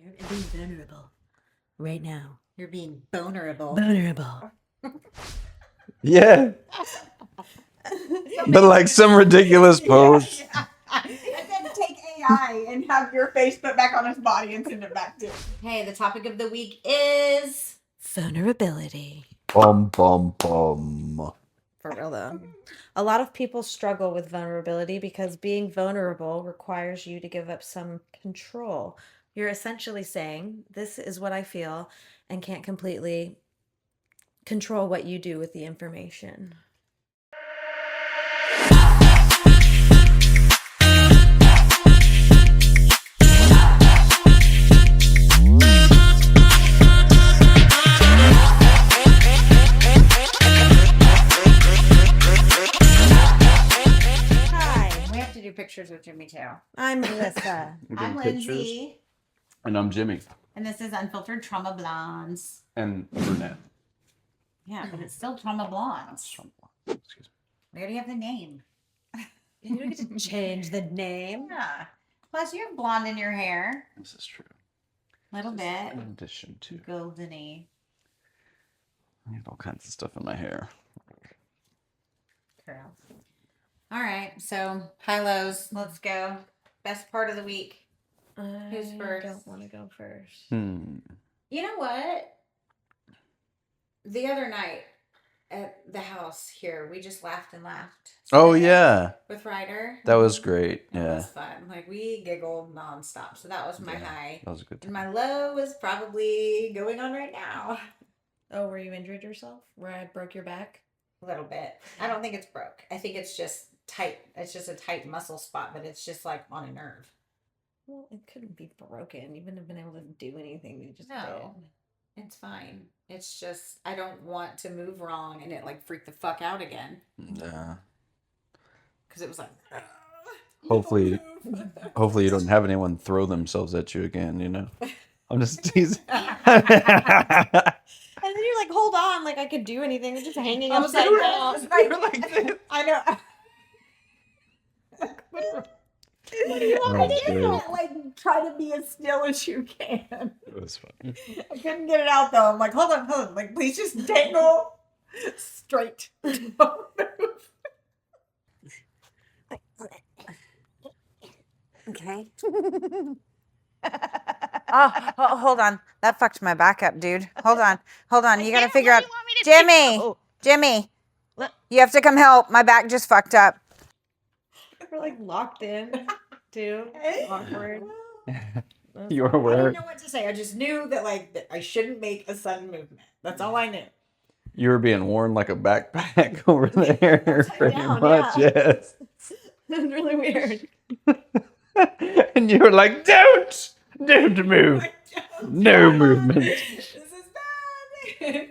and being vulnerable right now. You're being vulnerable. Vulnerable. Yeah. But like some ridiculous pose. Yeah. And then take AI and have your face put back on his body and send it back to him. Hey, the topic of the week is Vulnerability. Bum, bum, bum. For real though. A lot of people struggle with vulnerability because being vulnerable requires you to give up some control. You're essentially saying, this is what I feel, and can't completely control what you do with the information. Pictures with Jimmy too. I'm Melissa. I'm Lindsey. And I'm Jimmy. And this is Unfiltered Trauma Blondes. And brunette. Yeah, but it's still Trauma Blondes. Excuse me. We already have the name. You don't get to change the name. Yeah. Plus, you have blonde in your hair. This is true. Little bit. In addition to. Goldeny. I have all kinds of stuff in my hair. Curls. All right, so high lows. Let's go. Best part of the week. Who's first? I don't want to go first. You know what? The other night at the house here, we just laughed and laughed. Oh, yeah. With Ryder. That was great. That Yeah. was fun. Like, we giggled nonstop. So that was my high. That was a good time. And my low is probably going on right now. Oh, were you injured yourself? Where I broke your back? A little bit. I don't think it's broke. I think it's just tight. It's just a tight muscle spot, but it's just like on a nerve. Well, it couldn't be broken. You wouldn't have been able to do anything. You just No, it's fine. It's just I don't want to move wrong and it like freak the fuck out again. Yeah. Because it was like. Hopefully you don't have anyone throw themselves at you again. You know. I'm just teasing. And then you're like, hold on, like I could do anything. It's just hanging upside down. I know. I didn't like try to be as still as you can. It was fun. I couldn't get it out though. I'm like, hold on. Like, please just dangle straight. Okay. Oh, hold on. That fucked my back up, dude. Hold on. You gotta figure out. Jimmy, you have to come help. My back just fucked up. We're like locked in, too. Awkward. You were I aware. didn't know what to say. I just knew that like that I shouldn't make a sudden movement. That's all I knew. You were being worn like a backpack over there, pretty down, much. yeah. Yes. It's really weird. And you were like, don't move. No movement. This is bad.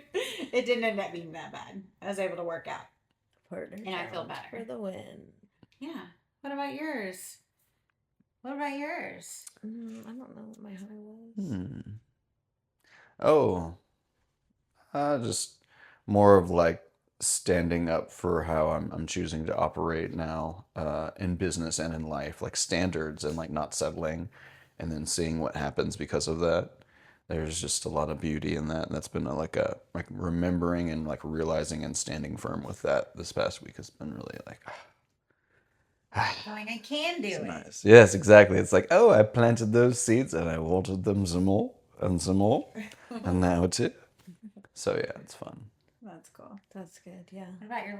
It didn't end up being that bad. I was able to work out. Partner. And I feel better. For the win. Yeah. What about yours? I don't know what my high was. Just more of like standing up for how I'm choosing to operate now in business and in life, like standards and like not settling and then seeing what happens because of that. There's just a lot of beauty in that, and that's been like remembering and like realizing and standing firm with that this past week has been really like like I can do it. nice. Yes, exactly. It's like, oh, I planted those seeds and I watered them some more and some more, and now it's it. So yeah, it's fun. That's cool. That's good, yeah. What about your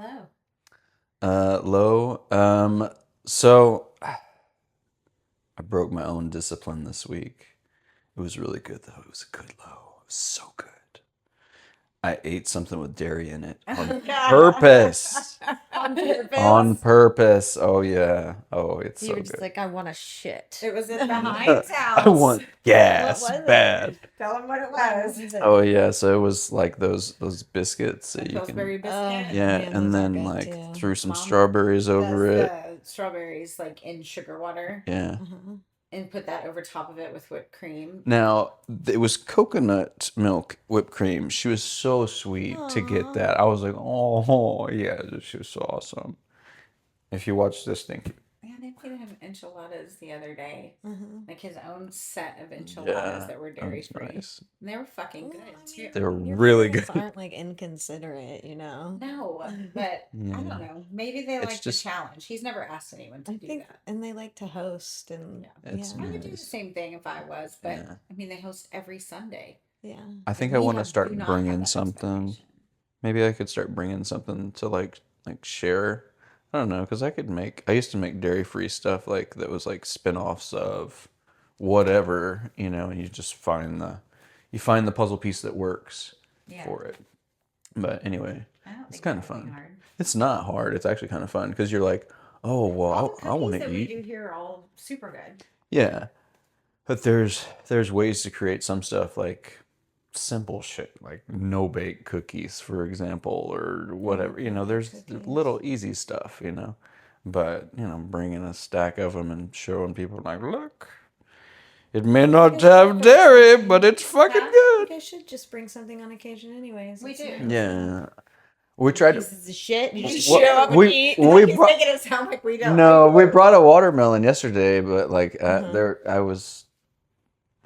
low? Low. So I broke my own discipline this week. It was really good though. It was a good low. It was so good. I ate something with dairy in it on purpose. On purpose. Oh yeah. Oh, it's You so were just good. like, I want a shit. It was at the Heinz house. I want gas What was it? bad. Tell them what it was. Oh yeah, so it was like those biscuits that you Pillsbury can. biscuit. Yeah, Man, and those are then good, like too. threw some Mom strawberries over it. The strawberries like in sugar water Yeah. and put that over top of it with whipped cream. Now, it was coconut milk whipped cream. She was so sweet to get that. I was like, oh, yeah, she was so awesome. If you watch this, thank you. Yeah, they made him enchiladas the other day. Mhm. Like his own set of enchiladas Yeah, that were that dairy was free. nice. And they were fucking Well, good I too. mean, They were your really parents good. aren't like inconsiderate, you know. No, but I Yeah. don't know. Maybe they It's like just- the challenge. He's never asked anyone to I do think, that. and they like to host, and Yeah. It's I would do the nice. same thing if I was, but Yeah. I mean, they host every Sunday. yeah. I think And I we want to do start not have bringing that something. expectation. Maybe I could start bringing something to like share. I don't know, because I used to make dairy-free stuff like that was like spin-offs of whatever, and you just you find the puzzle piece that works Yeah. for it. But anyway, I don't it's think kind of that would be fun. hard. It's not hard. It's actually kind of fun because you're like, oh, All well, the I want cookies to that we eat. do here are all super good. Yeah. But there's ways to create some stuff like simple shit like no bake cookies, for example, or whatever. There's Cookies. little easy stuff. But bringing a stack of them and showing people like, look, it may not guys should have bring dairy, something. but it's fucking Huh? You good. guys should just bring something on occasion, anyways. We It's do. nice. Yeah, we tried to. Pieces of shit. You just What- show up and we- eat. we He's brought- making it sound like we don't. No, we brought a watermelon yesterday, but like Uh-huh.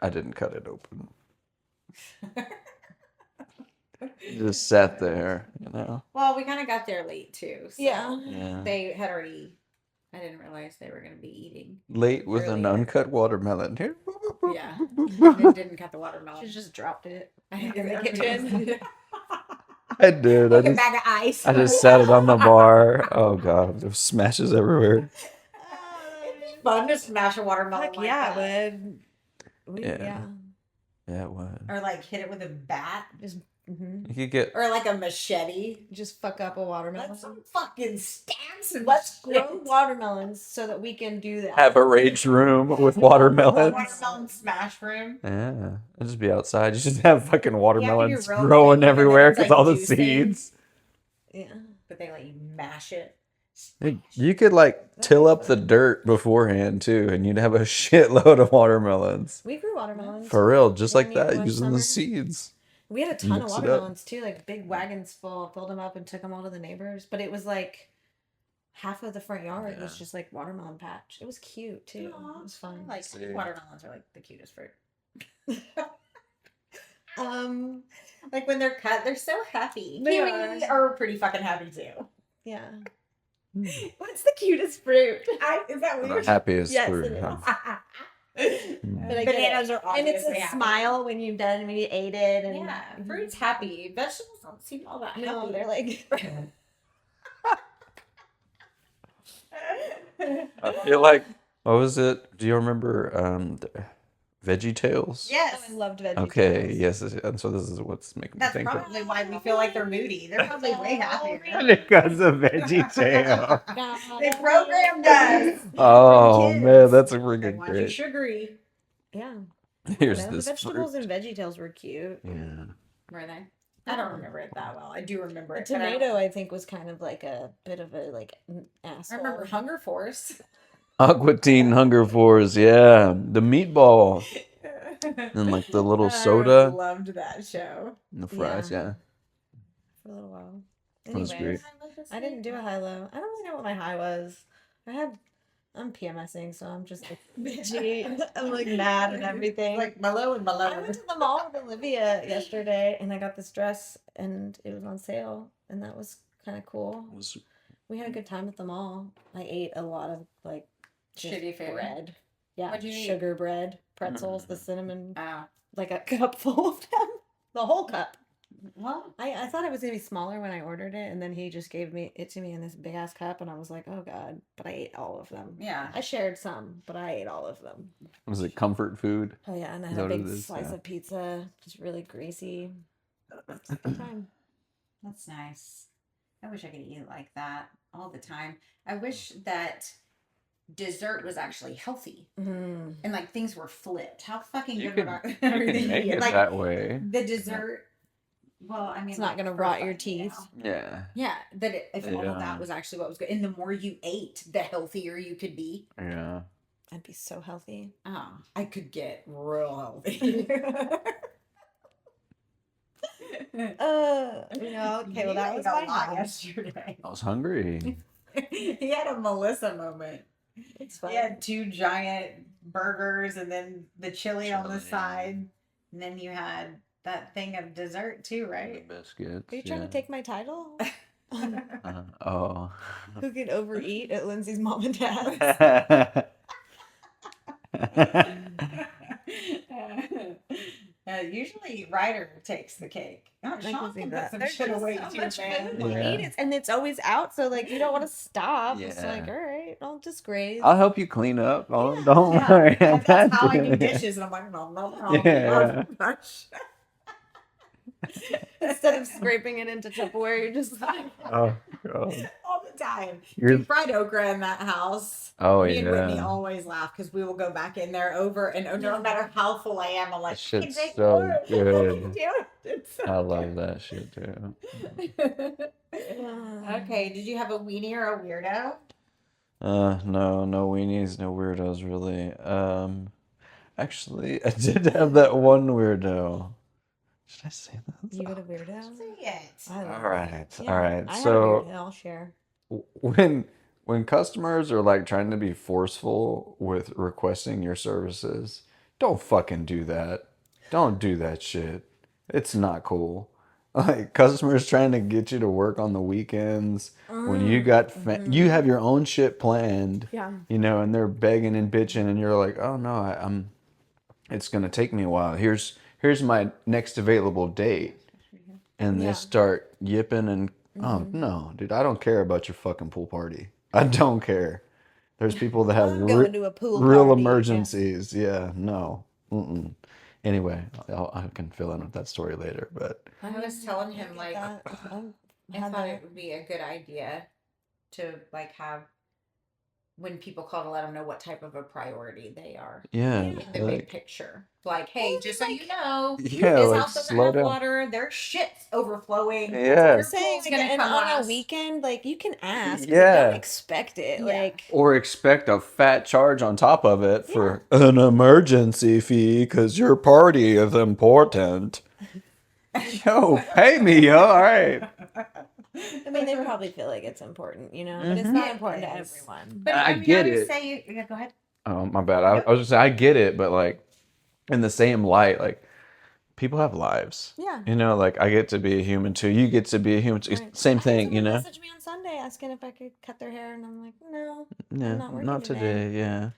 I didn't cut it open. It just sat there. Well, we kind of got there late too. So Yeah. Yeah. They had already. I didn't realize they were going to be eating. Late with an Earlier. uncut watermelon. Here. Yeah. They didn't cut the watermelon. She just dropped it I think in the everything- kitchen. I did. Like a bag of ice. I just sat it on the bar. Oh god, there's smashes everywhere. It'd be fun to smash a watermelon Heck like yeah, that. it would. Yeah. Yeah. Yeah, it was. Or like hit it with a bat. Just You could get. Or like a machete. just fuck up a watermelon. Let's some fucking stamps and Let's grow shit. watermelons so that we can do that. Have a rage room with watermelons. Watermelon smash room. Yeah, it'd just be outside. You just have fucking watermelons real growing quick, and then everywhere it's, because like, all the juicing. seeds. Yeah. But they let you mash it. You could like till up the dirt beforehand too, and you'd have a shitload of watermelons. We grew watermelons. For real, just One like year, that, one using summer. the seeds. We had a ton Mix of it up. watermelons too, like big wagons full. Filled them up and took them all to the neighbors. But it was like half of the front yard was Yeah. just like watermelon patch. It was cute too. Aw, It was fun. Like See. watermelons are like the cutest fruit. Um. Like when they're cut, they're so happy. They Kiwis are pretty fucking happy too. Yeah. What's the cutest fruit? Is that The weird? happiest Yes, fruit. it is. huh? But I get Bananas it. are And it's obviously a happy. smile when you've done when you ate it. And Yeah, fruit's happy. Vegetables don't seem all that No, happy. they're like. I feel like what was it? Do you remember Veggie Tales? Yes. I loved veggies. Okay, yes, and so this is what's making me That's think probably why we feel like they're moody. They're probably way happier. because of Veggie Tale. They programmed us. Oh Kids. man, that's a They freaking want you great. sugary. Yeah. Here's Yeah, the this vegetables fruit. and VeggieTales were cute. Yeah. Were they? I don't remember it that well. I do remember The it. but I don't- tomato, I think, was kind of like a bit of a I asshole. remember Hunger Force. Aqua Teen Hunger Force, yeah. The meatball and like the little I soda loved that show. and the fries, yeah. for a little while. That was Anyways, great. I didn't do a high low. I don't really know what my high was. I'm PMSing, so I'm just like bitchy. I'm like mad and everything. Like Mellow and Mellow. I went to the mall with Olivia yesterday, and I got this dress, and it was on sale, and that was kind of cool. Was- We had a good time at the mall. I ate a lot of like just Shitty food. bread. Yeah, What'd you eat? sugar bread, pretzels, the cinnamon, Oh. like a cup full of them, the whole cup. Well, I thought it was gonna be smaller when I ordered it, and then he just gave it to me in this big ass cup, and I was like, oh god! But I ate all of them. yeah. I shared some, but I ate all of them. Was it comfort food? Oh yeah, and I Is had a that what big it is? slice Yeah. of pizza, just really greasy. It's a good time. That's nice. I wish I could eat like that all the time. I wish that dessert was actually healthy Mm. and like things were flipped. How fucking You good could, would our- you can everything make be? it Like that way. the dessert. Well, I mean, It's not like, gonna for rot your fun, teeth. Yeah. Yeah, that if all of Yeah. that was actually what was good, and the more you ate, the healthier you could be. Yeah. I'd be so healthy. Oh, I could get real healthy. Okay, well that was my high. yesterday. I was hungry. He had a Melissa moment. It's fun. You had 2 giant burgers and then the chili on the Chili. side. And then you had that thing of dessert too, right? Biscuits. Are you trying to take my title? Oh. Who can overeat at Lindsay's mom and dad's? Usually Ryder takes the cake. I can Sean see can put that. some There's shit just away so too, much man. food to Yeah. eat. And it's always out, so like you don't want to stop. It's Yeah. like, all right, I'll just graze. I'll help you clean up. Yeah. Don't Yeah, worry. that's how I do dishes, and I'm like, no. Yeah. Instead of scraping it into Tupperware, you're just like, Oh, God. all the time. You're- Deep fried okra in that house. Oh, Me and Whitney yeah. always laugh because we will go back in there over and over. No matter how full I am, I'm like, That shit's "Can take so more." good. It's so I love that shit too. Okay, did you have a weenie or a weirdo? No weenies, no weirdos really. Actually, I did have that one weirdo. Should I say that? you had a weirdo? Say it. I love All right, it. all right. I had a So weirdo. I'll share. when customers are like trying to be forceful with requesting your services, don't fucking do that. Don't do that shit. It's not cool. Like customers trying to get you to work on the weekends when you got you have your own shit planned, Yeah. you know, and they're begging and bitching, and you're like, oh no, I'm. It's gonna take me a while. Here's my next available date, and they Yeah. start yipping and oh no, dude, I don't care about your fucking pool party. I don't care. There's people that have I'm going to a pool real party. emergencies. Yeah, no. Mm-mm. Anyway, I can fill in with that story later, but I was telling him Look like at that. I thought it would be a good idea to like have when people call to let them know what type of a priority they are yeah, in the big like picture. Like, hey, just so you know, yeah, this like house doesn't slow have down. water. Their shit's overflowing. Yeah. Your saying pool's like, gonna and come on a last. weekend, like you can ask, but Yeah. don't expect it. Yeah. Like Or expect a fat charge on top of it for an emergency fee because your party is important. Yo, pay me, yo. All right. I mean, they probably feel like it's important, you know, but it's not important to Yes. everyone. But I mean, get would it. Say, yeah, go ahead. Oh, my bad. I was just saying, I get it, but like in the same light, like people have lives. Yeah. You know, like I get to be a human too. You get to be a human too. Right. Same I had thing, you someone know? message me on Sunday asking if I could cut their hair, and I'm like, no, Yeah, I'm not working not today. Yeah.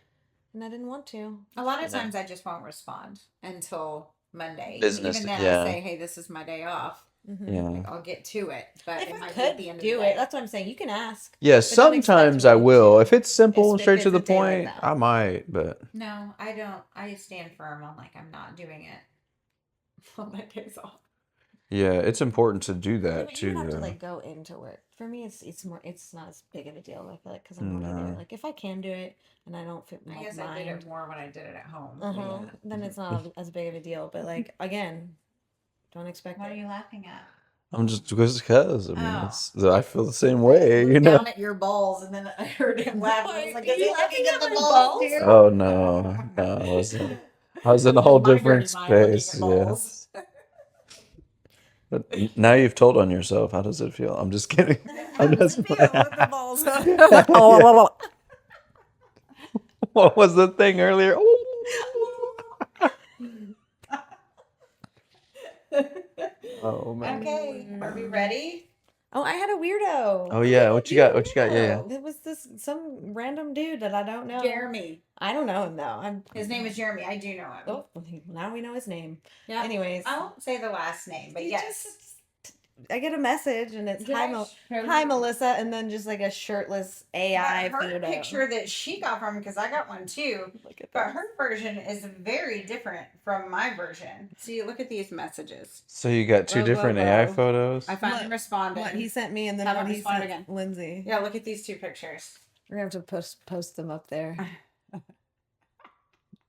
and I didn't want to. A lot of times I just won't respond until Monday. Business, Even then, yeah. I say, hey, this is my day off. Yeah. Like, I'll get to it. But If it I might be at could the end do of the it, day. that's what I'm saying. You can ask. Yeah, But don't expect sometimes I me will. to. If it's simple and If straight to it's the a day like point, that. I might, but No, I don't. I stand firm on like I'm not doing it on my days off. yeah, it's important to do Yeah, that but you too. don't have to though. like go into work. For me, it's more. It's not as big of a deal. I feel like because I'm already there. No. Like if I can do it and I don't fit I my guess I did mind, it more when I did it at home. then it's not as big of a deal. But like again, don't expect What are it. you laughing at? I'm just because I mean, Oh. I feel the same way, you Looked know. down at your balls, and then I heard him laugh. I was like, Are "Is he you looking laughing at at the my balls balls? too?" Oh no, I was in a whole My different dirty mind looking at space. Yeah, balls. but now you've told on yourself. How does it feel? I'm just kidding. I'm just With the balls. What was the thing earlier? Oh man. Okay, are we ready? Oh, I had a weirdo. Oh yeah, what you got? What you got? Yeah, yeah. It was some random dude that I don't know. Jeremy. I don't know him though. His name is Jeremy. I do know him. Oh, now we know his name. Yeah. Anyways, I won't say the last name, but he yes. just- I get a message and it's Yes. hi Melissa, and then just like a shirtless AI But her photo. picture that she got from, because I got one too, Look at but that. her version is very different from my version. See, look at these messages. So you got two Whoa, different whoa, AI whoa. photos. I finally What- responded. What he sent me and then Have what him he respond sent again. Lindsay. Yeah, look at these two pictures. We're gonna have to post them up there.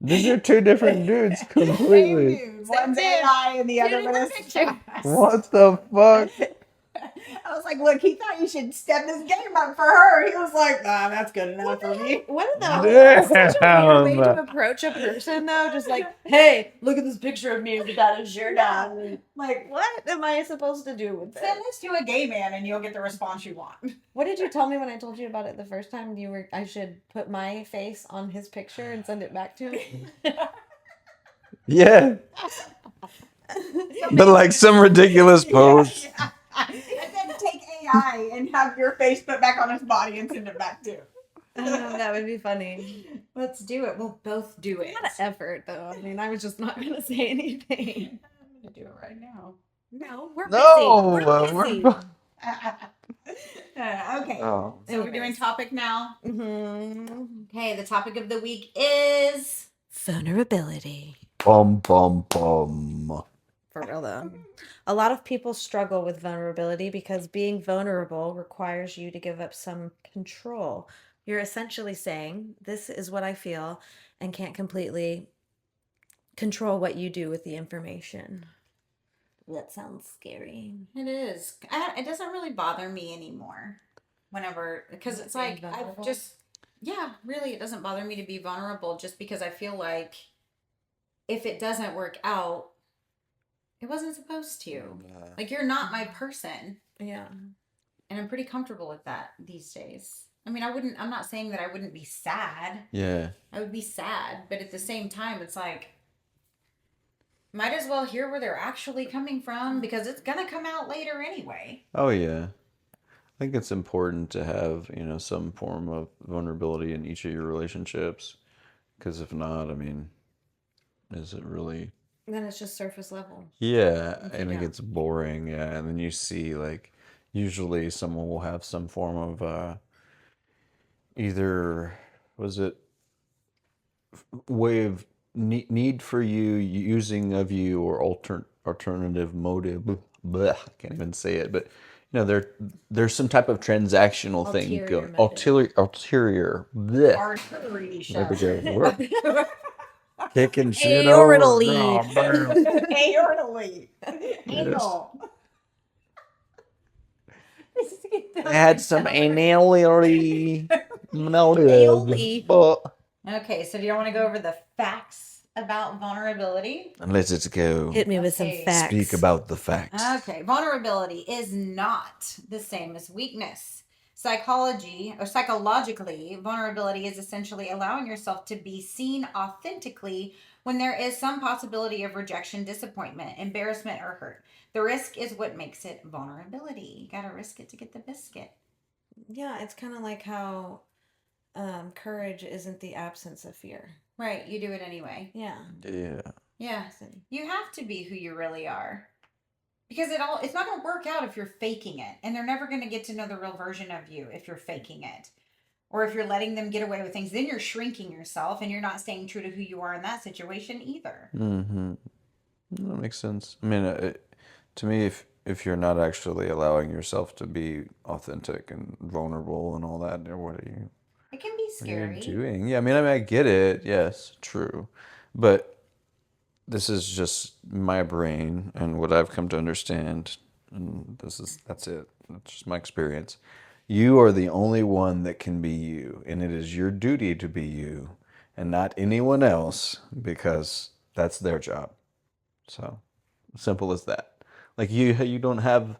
These are two different dudes completely. One's AI and the other one is What the fuck? I was like, look, he thought you should step this game up for her. He was like, nah, that's good enough for me. What the That's such a weird way to Damn. approach a person, though. Just like, hey, look at this picture of me without a shirt on. Like, What am I supposed to do with send this? this to a gay man and you'll get the response you want. What did you tell me when I told you about it the first time? I should put my face on his picture and send it back to him. Yeah. But like some ridiculous pose. Yeah. And then take AI and have your face put back on his body and send it back to him. That would be funny. Let's do it. We'll both do it. A lot of effort, though. I mean, I was just not going to say anything. I'm going to do it right now. No, we're No, busy. We're busy. Okay. Oh. So we're doing topic now. Mm-hmm. Okay, the topic of the week is Vulnerability. Bum bum bum. For real, though. A lot of people struggle with vulnerability because being vulnerable requires you to give up some control. You're essentially saying, this is what I feel, and can't completely control what you do with the information. That sounds scary. It is. It doesn't really bother me anymore. Whenever, because it's Being like vulnerable? really, it doesn't bother me to be vulnerable just because I feel like if it doesn't work out, it wasn't supposed to. Like, you're not my person, Yeah. and I'm pretty comfortable with that these days. I mean, I'm not saying that I wouldn't be sad. Yeah. I would be sad, but at the same time, it's like, might as well hear where they're actually coming from because it's gonna come out later anyway. Oh yeah. I think it's important to have, some form of vulnerability in each of your relationships. Because if not, I mean, is it really? Then it's just surface level. Yeah, and it Yeah. gets boring. Yeah, and then you see like usually someone will have some form of either was it way of need for you, using of you, or alternative motive. Blech, I can't even say it, but there's some type of transactional thing Ulterior going. motive. Ulterior. Blech. Artery There we shot. go. We're kicking shit over. Aortally. Oh, man. Aortally. Anal. I had some anally. Aioli. Okay, so do you want to go over the facts about vulnerability? Let's go. Hit me with some Okay. facts. Speak about the facts. Okay, vulnerability is not the same as weakness. Psychologically, vulnerability is essentially allowing yourself to be seen authentically when there is some possibility of rejection, disappointment, embarrassment, or hurt. The risk is what makes it vulnerability. You gotta risk it to get the biscuit. Yeah, it's kind of like how courage isn't the absence of fear. Right, you do it anyway. Yeah. Yeah. Yeah, you have to be who you really are. Because it's not going to work out if you're faking it. And they're never going to get to know the real version of you if you're faking it. Or if you're letting them get away with things, then you're shrinking yourself and you're not staying true to who you are in that situation either. Mm-hmm. That makes sense. I mean, to me, if you're not actually allowing yourself to be authentic and vulnerable and all that, then what are you? It can be What are you scary. doing? Yeah, I get it. Yes, true. But this is just my brain and what I've come to understand. And that's it. That's just my experience. You are the only one that can be you. And it is your duty to be you and not anyone else, because that's their job. So simple as that. Like you don't have,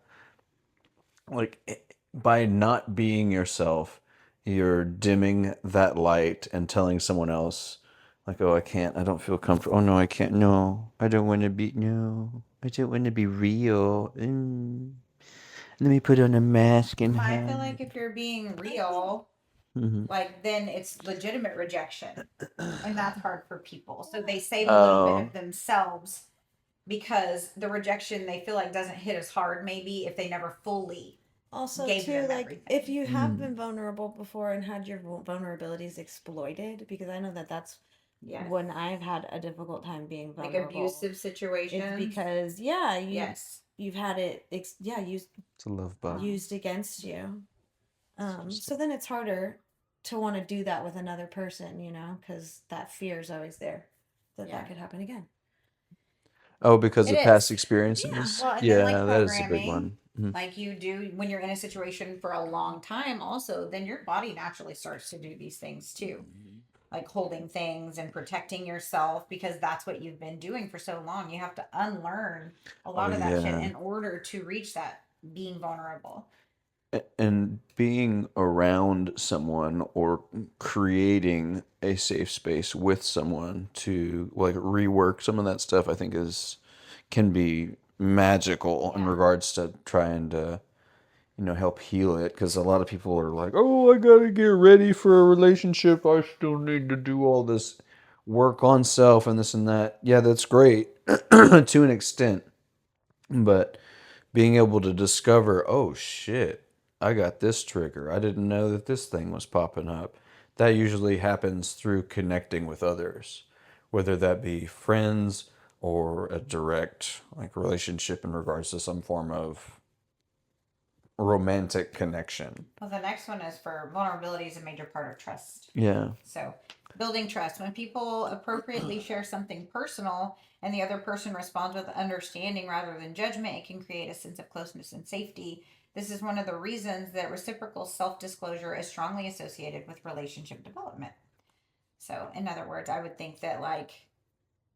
like, by not being yourself, you're dimming that light and telling someone else, like, oh, I don't feel comfortable. Oh, no, I can't. No, I don't want to be, no, I don't want to be real. Let me put on a mask and I hide. feel like if you're being real, Mhm. like, then it's legitimate rejection. And that's hard for people. So they save a little bit of themselves because the rejection they feel like doesn't hit as hard maybe if they never fully Also, gave too, them like, everything. if you have been vulnerable before and had your vulnerabilities exploited, because I know that's Yes. when I've had a difficult time being Like vulnerable. abusive situations. It's because, yes. you've had it, used It's a love bug. used against you. So then it's harder to want to do that with another person, because that fear is always there that could happen again. Oh, because It of past is. experiences? Yeah. Well, and then, Yeah, like, that is a big programming. one. Like you do when you're in a situation for a long time, also, then your body naturally starts to do these things too. Like holding things and protecting yourself because that's what you've been doing for so long. You have to unlearn a Oh lot of that shit yeah. in order to reach that being vulnerable. And being around someone or creating a safe space with someone to like rework some of that stuff, I think is can be magical in Yeah. regards to trying to, help heal it. Because a lot of people are like, oh, I gotta get ready for a relationship. I still need to do all this work on self and this and that. Yeah, that's great to an extent. But being able to discover, oh shit, I got this trigger. I didn't know that this thing was popping up. That usually happens through connecting with others, whether that be friends or a direct like relationship in regards to some form of romantic connection. Well, the next one is for vulnerability is a major part of trust. Yeah. So, building trust. When people appropriately share something personal and the other person responds with understanding rather than judgment, it can create a sense of closeness and safety. This is one of the reasons that reciprocal self disclosure is strongly associated with relationship development. So, in other words, I would think that like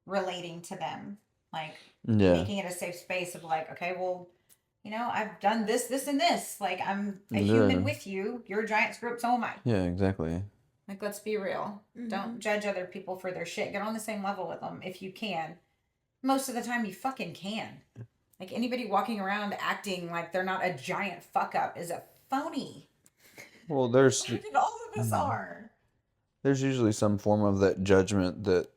relating to them, like Yeah. making it a safe space of like, okay, well, I've done this, this, and this. Like, I'm a Yeah. human with you. You're a giant screw up, so am I. Yeah, exactly. Like, let's be real. Don't judge other people for their shit. Get on the same level with them if you can. Most of the time, you fucking can. Like, anybody walking around acting like they're not a giant fuck up is a phony. Well, there's And all of us are. there's usually some form of that judgment that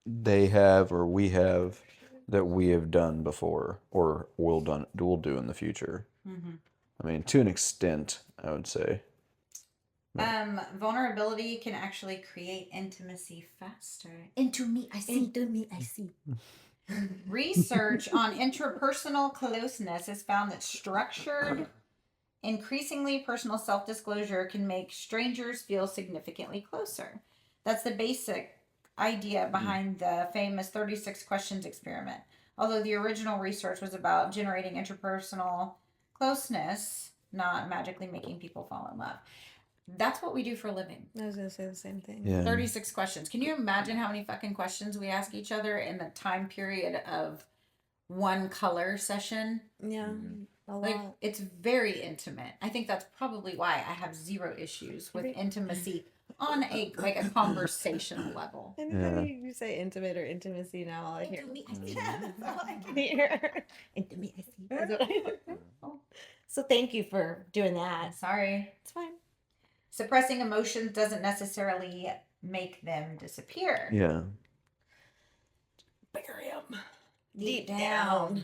they have or we have that we have done before or will do in the future. I mean, to an extent, I would say. Vulnerability can actually create intimacy faster. Into me, I see. Research on interpersonal closeness has found that structured, increasingly personal self disclosure can make strangers feel significantly closer. That's the basic idea behind the famous 36 questions experiment. Although the original research was about generating interpersonal closeness, not magically making people fall in love. That's what we do for a living. I was gonna say the same thing. Yeah. 36 questions. Can you imagine how many fucking questions we ask each other in the time period of one color session? Yeah. A Like, lot. it's very intimate. I think that's probably why I have zero issues with intimacy on a conversational level. Anytime you say intimate or intimacy now, all I hear. That's all I can Hear. Intimacy. That's what I hear. So thank you for doing that. Sorry. It's fine. Suppressing emotions doesn't necessarily make them disappear. Yeah. Bury 'em Deep down.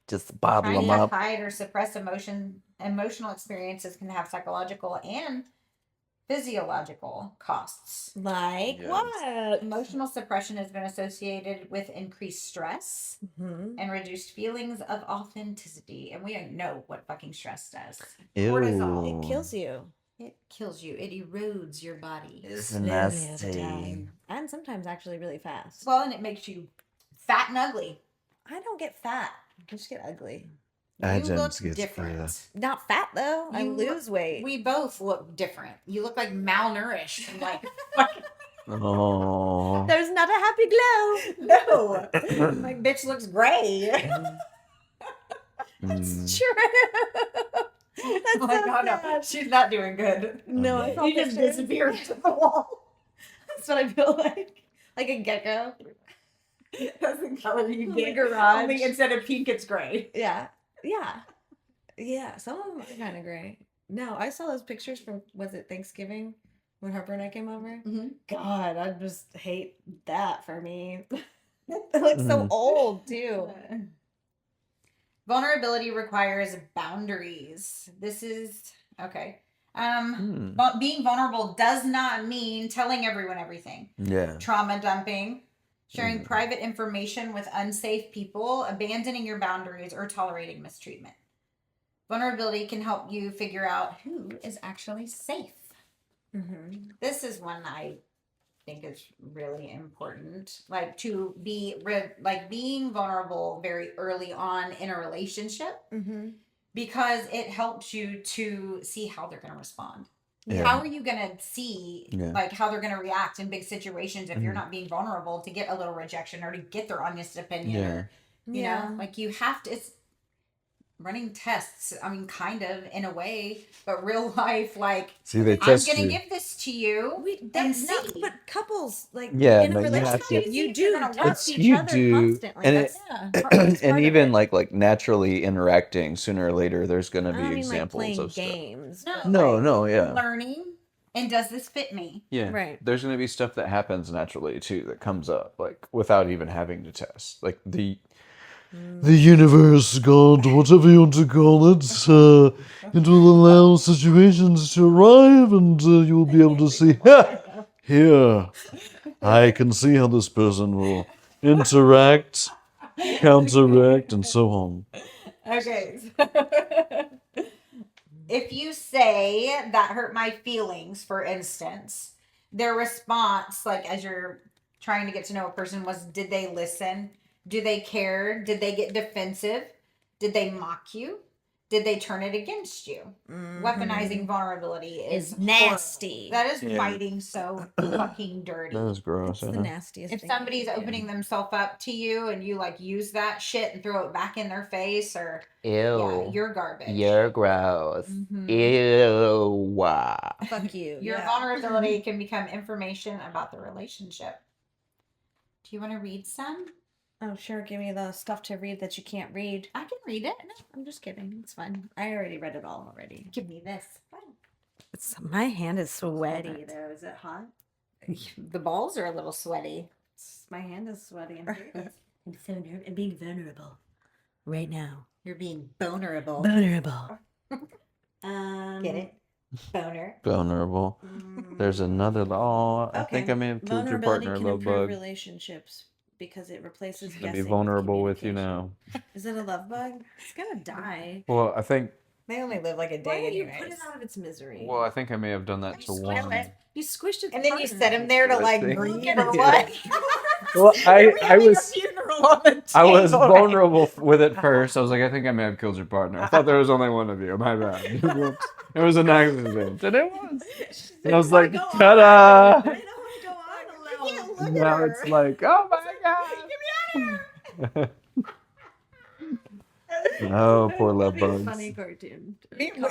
Just bottle Trying them to up. hide or suppress emotional experiences can have psychological and physiological costs. Like Yes. what? Emotional suppression has been associated with increased stress and reduced feelings of authenticity. And we don't know what fucking stress does. Cortisol. It kills you. It kills you. It erodes your body. It's Slowly over time. And sometimes actually really fast. Well, and it makes you fat and ugly. I don't get fat. I just get ugly. You look different. Not fat though. I You lose weight. We both look different. You look like malnourished. And like, Oh. There's not a happy glow. no. My bitch looks gray. That's true. That's Oh my so god, no. sad. She's not doing good. No, I saw You just pictures. disappeared to the wall. That's what I feel like a gecko. That's the color you The get. garage. Only instead of pink, it's gray. Yeah, yeah, yeah. Some of them are kind of gray. No, I saw those pictures from was it Thanksgiving when Harper and I came over? Mm-hmm. God, I just hate that for me. They look so old too. Vulnerability requires boundaries. This is okay. Being vulnerable does not mean telling everyone everything. Yeah. Trauma dumping, sharing private information with unsafe people, abandoning your boundaries, or tolerating mistreatment. Vulnerability can help you figure out who is actually safe. This is one I think is really important. Like to be being vulnerable very early on in a relationship because it helps you to see how they're going to respond. Yeah. How are you going to see Yeah. like how they're going to react in big situations if you're Mhm. not being vulnerable to get a little rejection or to get their honest opinion Yeah. or you Yeah. know, like you have to. It's running tests. I mean, kind of in a way, but real life, like See, they I'm test gonna you. give this to you We and that's not, see. but couples like Yeah, in a no, you have relationship, to. you If you're do gonna test work. each You other do, constantly. and That's Yeah. that's part and of even it. like naturally interacting, sooner or later, there's gonna I be don't mean like examples playing of stuff. games, No, but No, like no, yeah. learning and does this fit me? Yeah. Right. There's going to be stuff that happens naturally too that comes up like without even having to test. Like the universe, God, whatever you want to call it, it will allow situations to arrive and you will be able to see, here, I can see how this person will interact, counteract, and so on. Okay. If you say that hurt my feelings, for instance, their response, like as you're trying to get to know a person, was did they listen? Do they care? Did they get defensive? Did they mock you? Did they turn it against you? Weaponizing vulnerability is Is nasty. That is Yeah. fighting so fucking dirty. That was gross. It's the nastiest If thing somebody's you can do. opening themselves up to you and you like use that shit and throw it back in their face or yeah, Ew. you're garbage. You're gross. Mhm. Ew. Fuck you. Your Yeah. vulnerability can become information about the relationship. Do you want to read some? Oh, sure. Give me the stuff to read that you can't read. I can read it. No, I'm just kidding. It's fine. I already read it all already. Give me this. My hand is sweaty though. Is it hot? The balls are a little sweaty. My hand is sweaty. I'm so nervous. I'm being vulnerable right now. You're being vulnerable. Vulnerable. Get it? Boner. Vulnerable. There's another. Oh, I think I may have killed your Vulnerability partner, can love improve bug. relationships because it replaces I'll guessing be with vulnerable with you communication. now. Is it a love bug? It's gonna die. Well, I think. They only live like a Why day don't you anyways. put it out of its misery? Well, I think I may have done that to Squirrel one. it. You squished it. And then you set him there to like grieve Yeah. or what? Well, I was funeral on the I was table. vulnerable with it first. I was like, I think I may have killed your partner. I thought there was only one of you. My bad. It was an accident, and it was. And I was like, ta-da! I don't want to go on alone. Now it's like, oh my god! Oh, poor love That'd be a bugs. funny cartoon.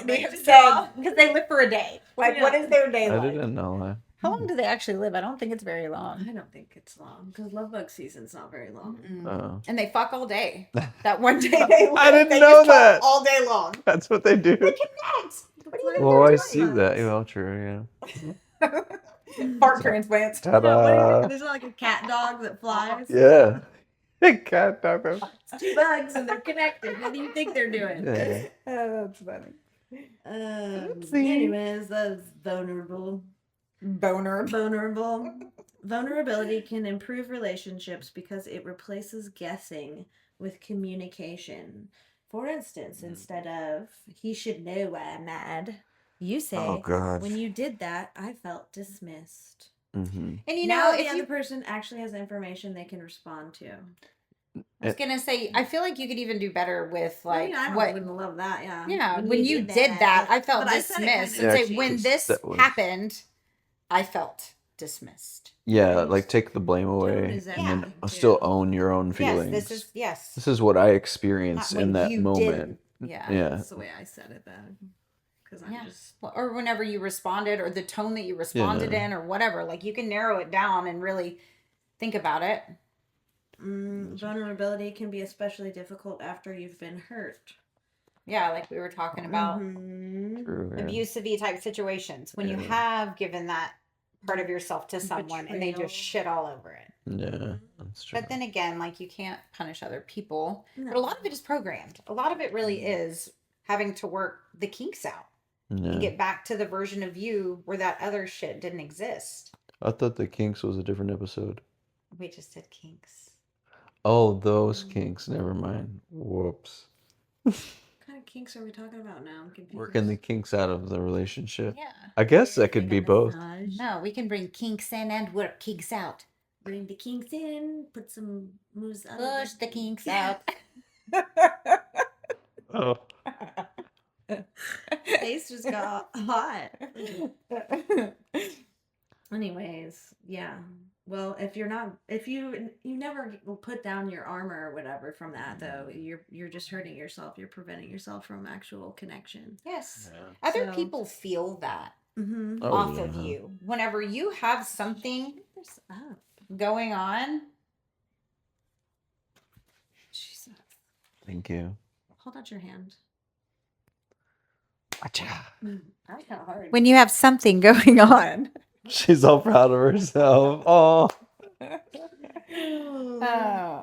They have said because they live for a day. Like, what is their day I like? didn't know that. How long do they actually live? I don't think it's very long. I don't think it's long because love bug season's not very long. Oh. And they fuck all day. That one day they live, I didn't they know just fuck that. all day long. That's what they do. They connect. What do you think Well, they're I doing? see that. Well, true, yeah. Heart transplants. Ta-da! There's like a cat dog that flies. Yeah. Cat dog. It's two bugs and they're connected. What do you think they're doing? Yeah. Oh, that's funny. Anyways, that's vulnerable. Boner. Vulnerability can improve relationships because it replaces guessing with communication. For instance, instead of "he should know why I'm mad," you say, Oh, God. "when you did that, I felt dismissed." Mm-hmm. And you Now know, the if other you, person actually has information they can respond to. I was gonna say, I feel like you could even do better with like I what. wouldn't love that. Yeah. Yeah, when you did that, I felt But I said it kind dismissed. of And say, cheeky. when this That was- happened, I felt dismissed. Yeah, like take the blame away is and then everything, still too. own your own feelings. Yes. This is what I experienced Not in when that you moment. didn't. Yeah. Yeah. That's the way I said it then. Because I'm Yeah. just. Well, or whenever you responded, or the tone that you responded Yeah. in, or whatever. Like you can narrow it down and really think about it. Vulnerability can be especially difficult after you've been hurt. Yeah, like we were talking about True, yeah. abusive type situations when you Yeah. have given that part of yourself to someone and they Betrayal. just shit all over it. Yeah, that's true. But then again, like you can't punish other people. But a No. lot of it is programmed. A lot of it really is having to work the kinks out Yeah. and get back to the version of you where that other shit didn't exist. I thought the Kinks was a different episode. We just did kinks. Oh, those Kinks. Never mind. Whoops. What kind of kinks are we talking about now? I'm confused. Working the kinks out of the relationship. Yeah. I guess that could be both. No, we can bring kinks in and work kinks out. Bring the kinks in, put some moves out. Push the kinks out. Oh. Face just got hot. Anyways, yeah. Well, if you never put down your armor or whatever from that though, you're just hurting yourself. You're preventing yourself from actual connection. Yes. Yeah. Other So- people feel that Mm-hmm. Oh, off of yeah. you. Whenever you have something This up. going on, Jesus. Thank you. Hold out your hand. Acha. I kind of hard. when you have something going on. She's all proud of herself. Oh.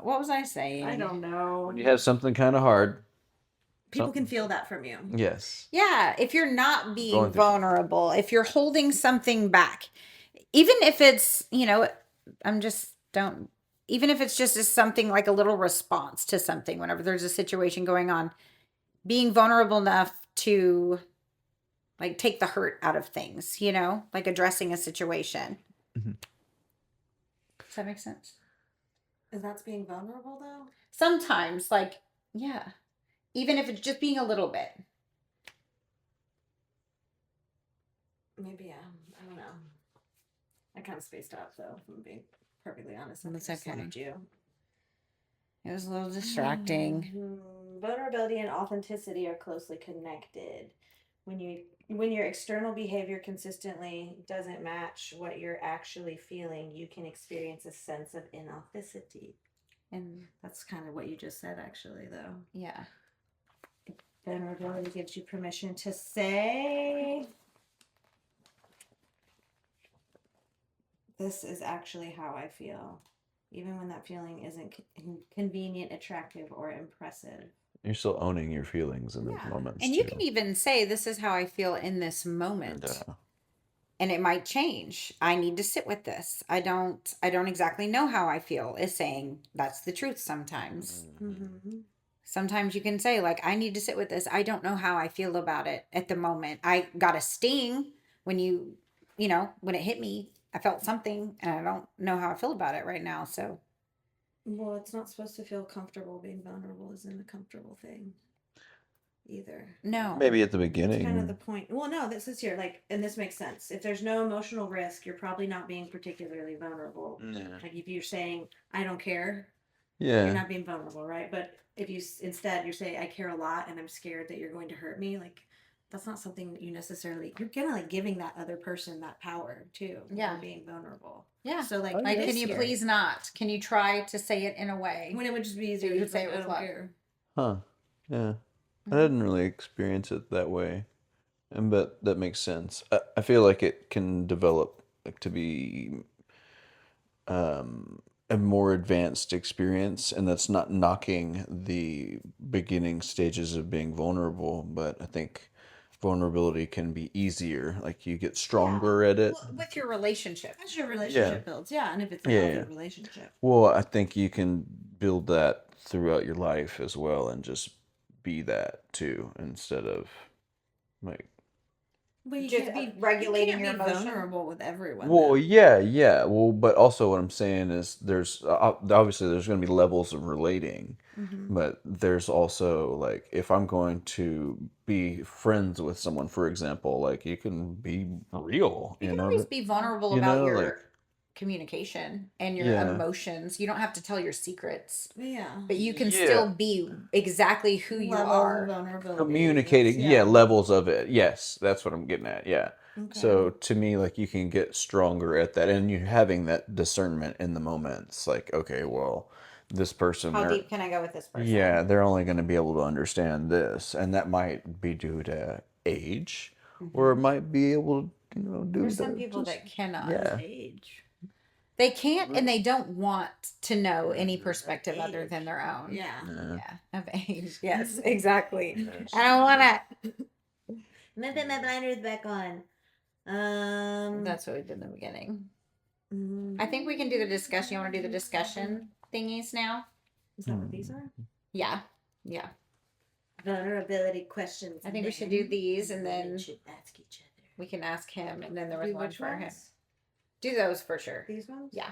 What was I saying? I don't know. When you have something kind of hard. People can feel that from you. Yes. Yeah, if you're not being Going through- vulnerable, if you're holding something back, even if it's, even if it's just something like a little response to something, whenever there's a situation going on, being vulnerable enough to like take the hurt out of things, like addressing a situation. Mhm. Does that make sense? Is that being vulnerable though? Sometimes, yeah, even if it's just being a little bit. Maybe, yeah. I don't know. I kind of spaced out though, if I'm being perfectly honest. I That's think I okay. slammed you. It was a little distracting. Vulnerability and authenticity are closely connected. When your external behavior consistently doesn't match what you're actually feeling, you can experience a sense of inauthenticity. And That's kind of what you just said, actually, though. yeah. Vulnerability gives you permission to say, this is actually how I feel, even when that feeling isn't convenient, attractive, or impressive. You're still owning your feelings in those Yeah. moments. And you too. can even say, this is how I feel in this moment. And it might change. I need to sit with this. I don't exactly know how I feel is saying that's the truth sometimes. Mm-hmm. Sometimes you can say I need to sit with this. I don't know how I feel about it at the moment. I got a sting when when it hit me. I felt something and I don't know how I feel about it right now. So Well, it's not supposed to feel comfortable. Being vulnerable isn't a comfortable thing either. no. Maybe at the That's beginning. kind of the point. Well, no, this is here. And this makes sense. If there's no emotional risk, you're probably not being particularly vulnerable. Yeah. Like if you're saying, I don't care, you're Yeah. not being vulnerable, right? But if you instead you're saying, I care a lot and I'm scared that you're going to hurt me, that's not something that you're kind of giving that other person that power too. Yeah. For being vulnerable. Yeah. So Oh, Like, yeah. it can is you scary. please not? Can you try to say it in a way? When it would just be easier So you to would say it I with don't love. care. Huh. Yeah. I Mhm. didn't really experience it that way. But that makes sense. I feel like it can develop to be a more advanced experience, and that's not knocking the beginning stages of being vulnerable, but I think vulnerability can be easier. Like you get stronger at it. Well, with your relationship. As your relationship builds, yeah, and if it's a Yeah, healthy yeah. relationship. Well, I think you can build that throughout your life as well and just be that too instead of like Well, you Just can't be regulating you your can't be emotion. vulnerable with everyone. well, though. yeah. Well, but also what I'm saying is there's obviously there's going to be levels of relating, Mm-hmm. but there's also like if I'm going to be friends with someone, for example, like you can be real, You you can know, always be vulnerable you about know, your like communication and your Yeah. emotions. You don't have to tell your secrets, Yeah. but you can Yeah. still be exactly who you Levels of are. vulnerability. communicating, yeah, levels of it. Yes, that's what I'm getting at. Yeah. Okay. So to me, like you can get stronger at that, and you having that discernment in the moments. Like, okay, well, this person, How they're deep can I go with this person? yeah, they're only going to be able to understand this, and that might be due to age, or it might be able to, do There's some the people just- that cannot. yeah. Age. They can't and they don't want to know any perspective other than their own. Yeah. Yeah. Of age. Yes, exactly. I don't want to. I'm gonna put my blinders back on. That's what we did in the beginning. mm, I think we can do the discussion. You want to do the discussion thingies now? Is that what these are? Yeah. Yeah. Vulnerability questions. I think we should do these and women then should ask each other. we can ask him. And then there was Do one which for him. ones? Do those for sure. These ones? Yeah.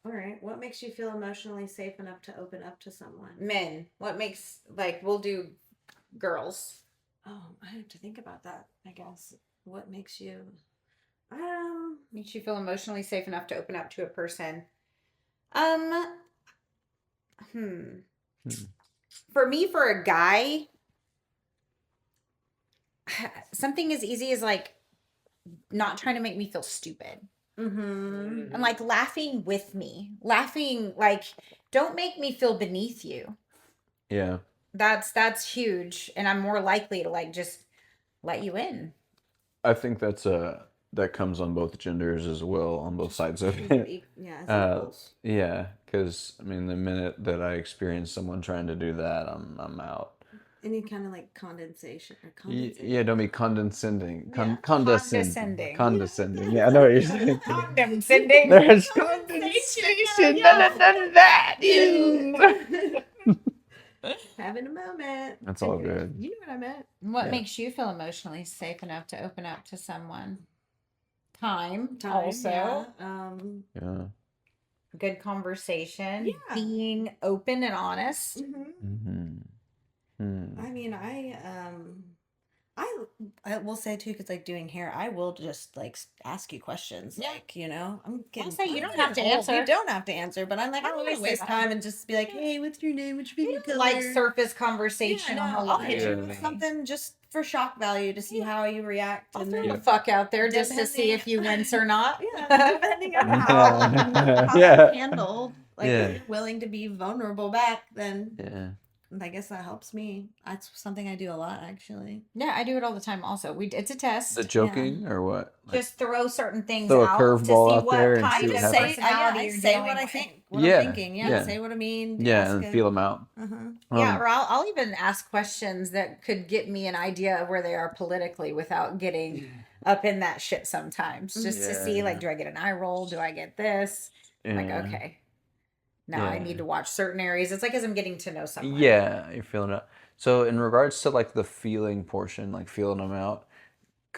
All right. What makes you feel emotionally safe enough to open up to someone? Men. What makes, we'll do girls. Oh, I have to think about that, I guess. What makes you Makes you feel emotionally safe enough to open up to a person. Um, Hmm. for me, for a guy, something as easy as like not trying to make me feel stupid. mm-hmm. And like laughing with me. Laughing like don't make me feel beneath you. Yeah. That's huge. And I'm more likely to like just let you in. I think that comes on both genders as well, on both sides of it. Yeah, it's Uh, equals. yeah, because I mean, the minute that I experience someone trying to do that, I'm out. Any kind of like condensation or Yeah, don't be condescending. Yeah. Condescending. Condescending. Yeah, I know what you're saying. Condescending. There's condensation. None of that. Having a moment. That's all good. You know what I meant. What Yeah. makes you feel emotionally safe enough to open up to someone? Time Time, also. yeah. Yeah. Good conversation. Yeah. Being open and honest. Mm-hmm. I mean, I will say too, because like doing hair, I will just like ask you questions. Yeah. Like, you know, I'll say you I'm don't have to getting old. answer. You don't have to answer, but I'm like, I I don't want always to say waste that. time and just be like, hey, what's your name? What's your favorite color? Like surface Yeah, conversation. no, on I'll hit you Yeah. with something just for shock value to see how you react. I'll And throw then, the fuck out there just to see Depending- if you wince or not. yeah, depending on how Yeah. that's handled, like Yeah. if you're willing to be vulnerable back, then Yeah. I guess that helps me. That's something I do a lot, actually. Yeah, I do it all the time. Also, it's a test. The joking or what? Like, Just throw certain things throw a out to curveball see out what there and kind see of what I happens. personality I you're say dealing what I with. think, what Yeah, I'm thinking. Yeah, yeah. say what I mean. yeah, ask and it. feel them out. Yeah, or I'll even ask questions that could get me an idea of where they are politically without getting up in that shit sometimes. Just to see, like, do I get an eye roll? Do I get this? Like, Yeah. okay. Now I Yeah. need to watch certain areas. It's like as I'm getting to know someone. Yeah, you're feeling it. So in regards to like the feeling portion, like feeling them out,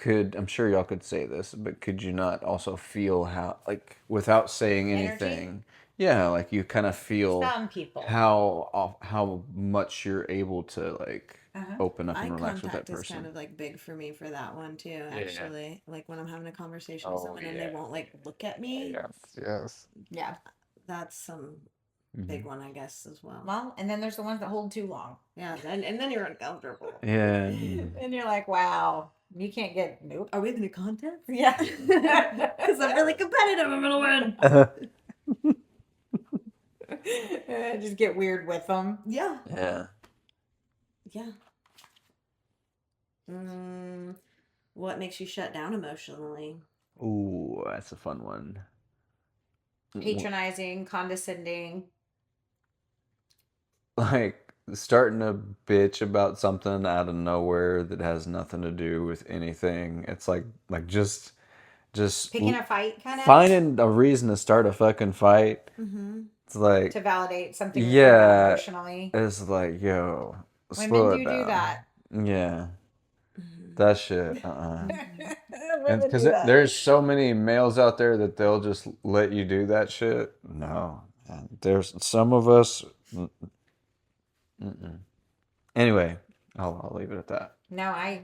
I'm sure y'all could say this, but could you not also feel how, like, without saying Energy? anything? Yeah, like you kind of feel Some people. how much you're able to like open up Eye and relax with that contact is person. kind of like big for me for that one too, actually. Like when I'm having a conversation with someone and they won't like look at me, Yes. Yeah. that's some big one, I guess, as well. Well, and then there's the ones that hold too long. Yeah, and then you're uncomfortable. Yeah. And you're like, wow, you can't get, nope. Are we in a contest? Yeah. Because I'm really competitive. I'm gonna win. Just get weird with them. Yeah. Yeah. Yeah. What makes you shut down emotionally? Ooh, that's a fun one. Patronizing, condescending. Like starting to bitch about something out of nowhere that has nothing to do with anything. It's like just Picking a fight, kind of. finding a reason to start a fucking fight. Mm-hmm. It's like, To validate something yeah, emotionally. it's like, yo, Women slow do it down. that. Yeah, that shit. Women Because do that. there's so many males out there that they'll just let you do that shit. No, there's some of us. Anyway, I'll leave it at that. No, I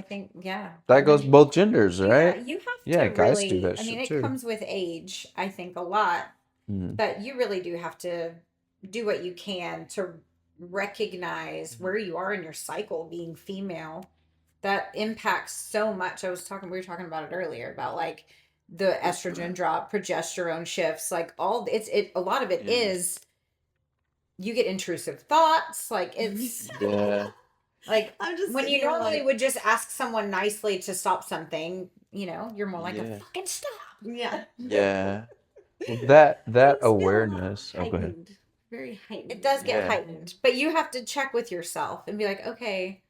think, yeah. That goes both genders, right? Yeah, you have Yeah, to guys really, do that I mean, shit it too. comes with age, I think, a lot. Mhm. But you really do have to do what you can to recognize where you are in your cycle being female. That impacts so much. We were talking about it earlier about like the estrogen drop, progesterone shifts, like all a lot of it is you get intrusive thoughts. Like it's like I'm just when you sitting here normally like- would just ask someone nicely to stop something, you're more like a fucking stop. Yeah. Yeah. Well, that It's still awareness. Oh, go ahead. heightened. Very heightened. It does get Yeah. heightened, but you have to check with yourself and be like, okay,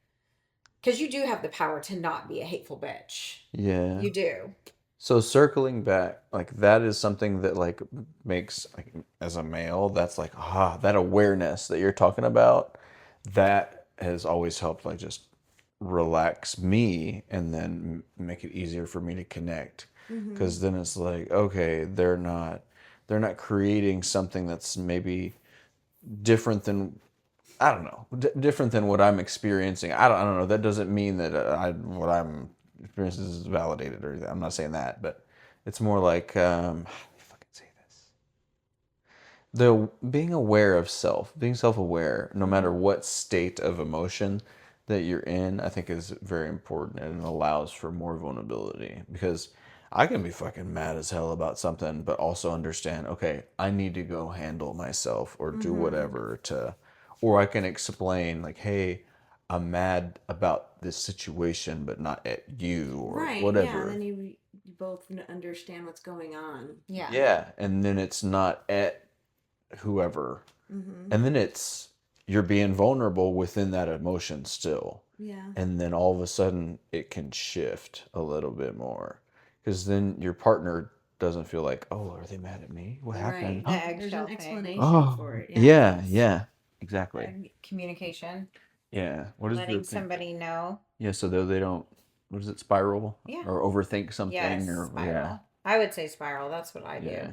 because you do have the power to not be a hateful bitch. Yeah. You do. So circling back, like that is something that like makes like as a male, that's like that awareness that you're talking about, that has always helped like just relax me and then make it easier for me to connect. Because then it's like, okay, they're not creating something that's maybe different than I don't know, different than what I'm experiencing. I don't know. That doesn't mean that what I'm experiencing is validated or anything. I'm not saying that, but it's more like how do you fucking say this? The being aware of self, being self-aware, no matter what state of emotion that you're in, I think is very important and allows for more vulnerability because I can be fucking mad as hell about something, but also understand, okay, I need to go handle myself or do whatever to, or I can explain like, hey, I'm mad about this situation, but not at you or Right. Yeah. whatever. And then you both understand what's going on. Yeah. Yeah, and then it's not at whoever. And then it's you're being vulnerable within that emotion still. Yeah. And then all of a sudden it can shift a little bit more. Because then your partner doesn't feel like, oh, are they mad at me? What happened? The There's eggshell an thing. explanation Oh, for it. yeah, exactly. And communication. Yeah. What is the Letting thing? somebody know. Yeah, so they don't, what is it, spiral? Yeah. Or overthink something? Yes, or spiral. I would say spiral. That's what I do. Yeah.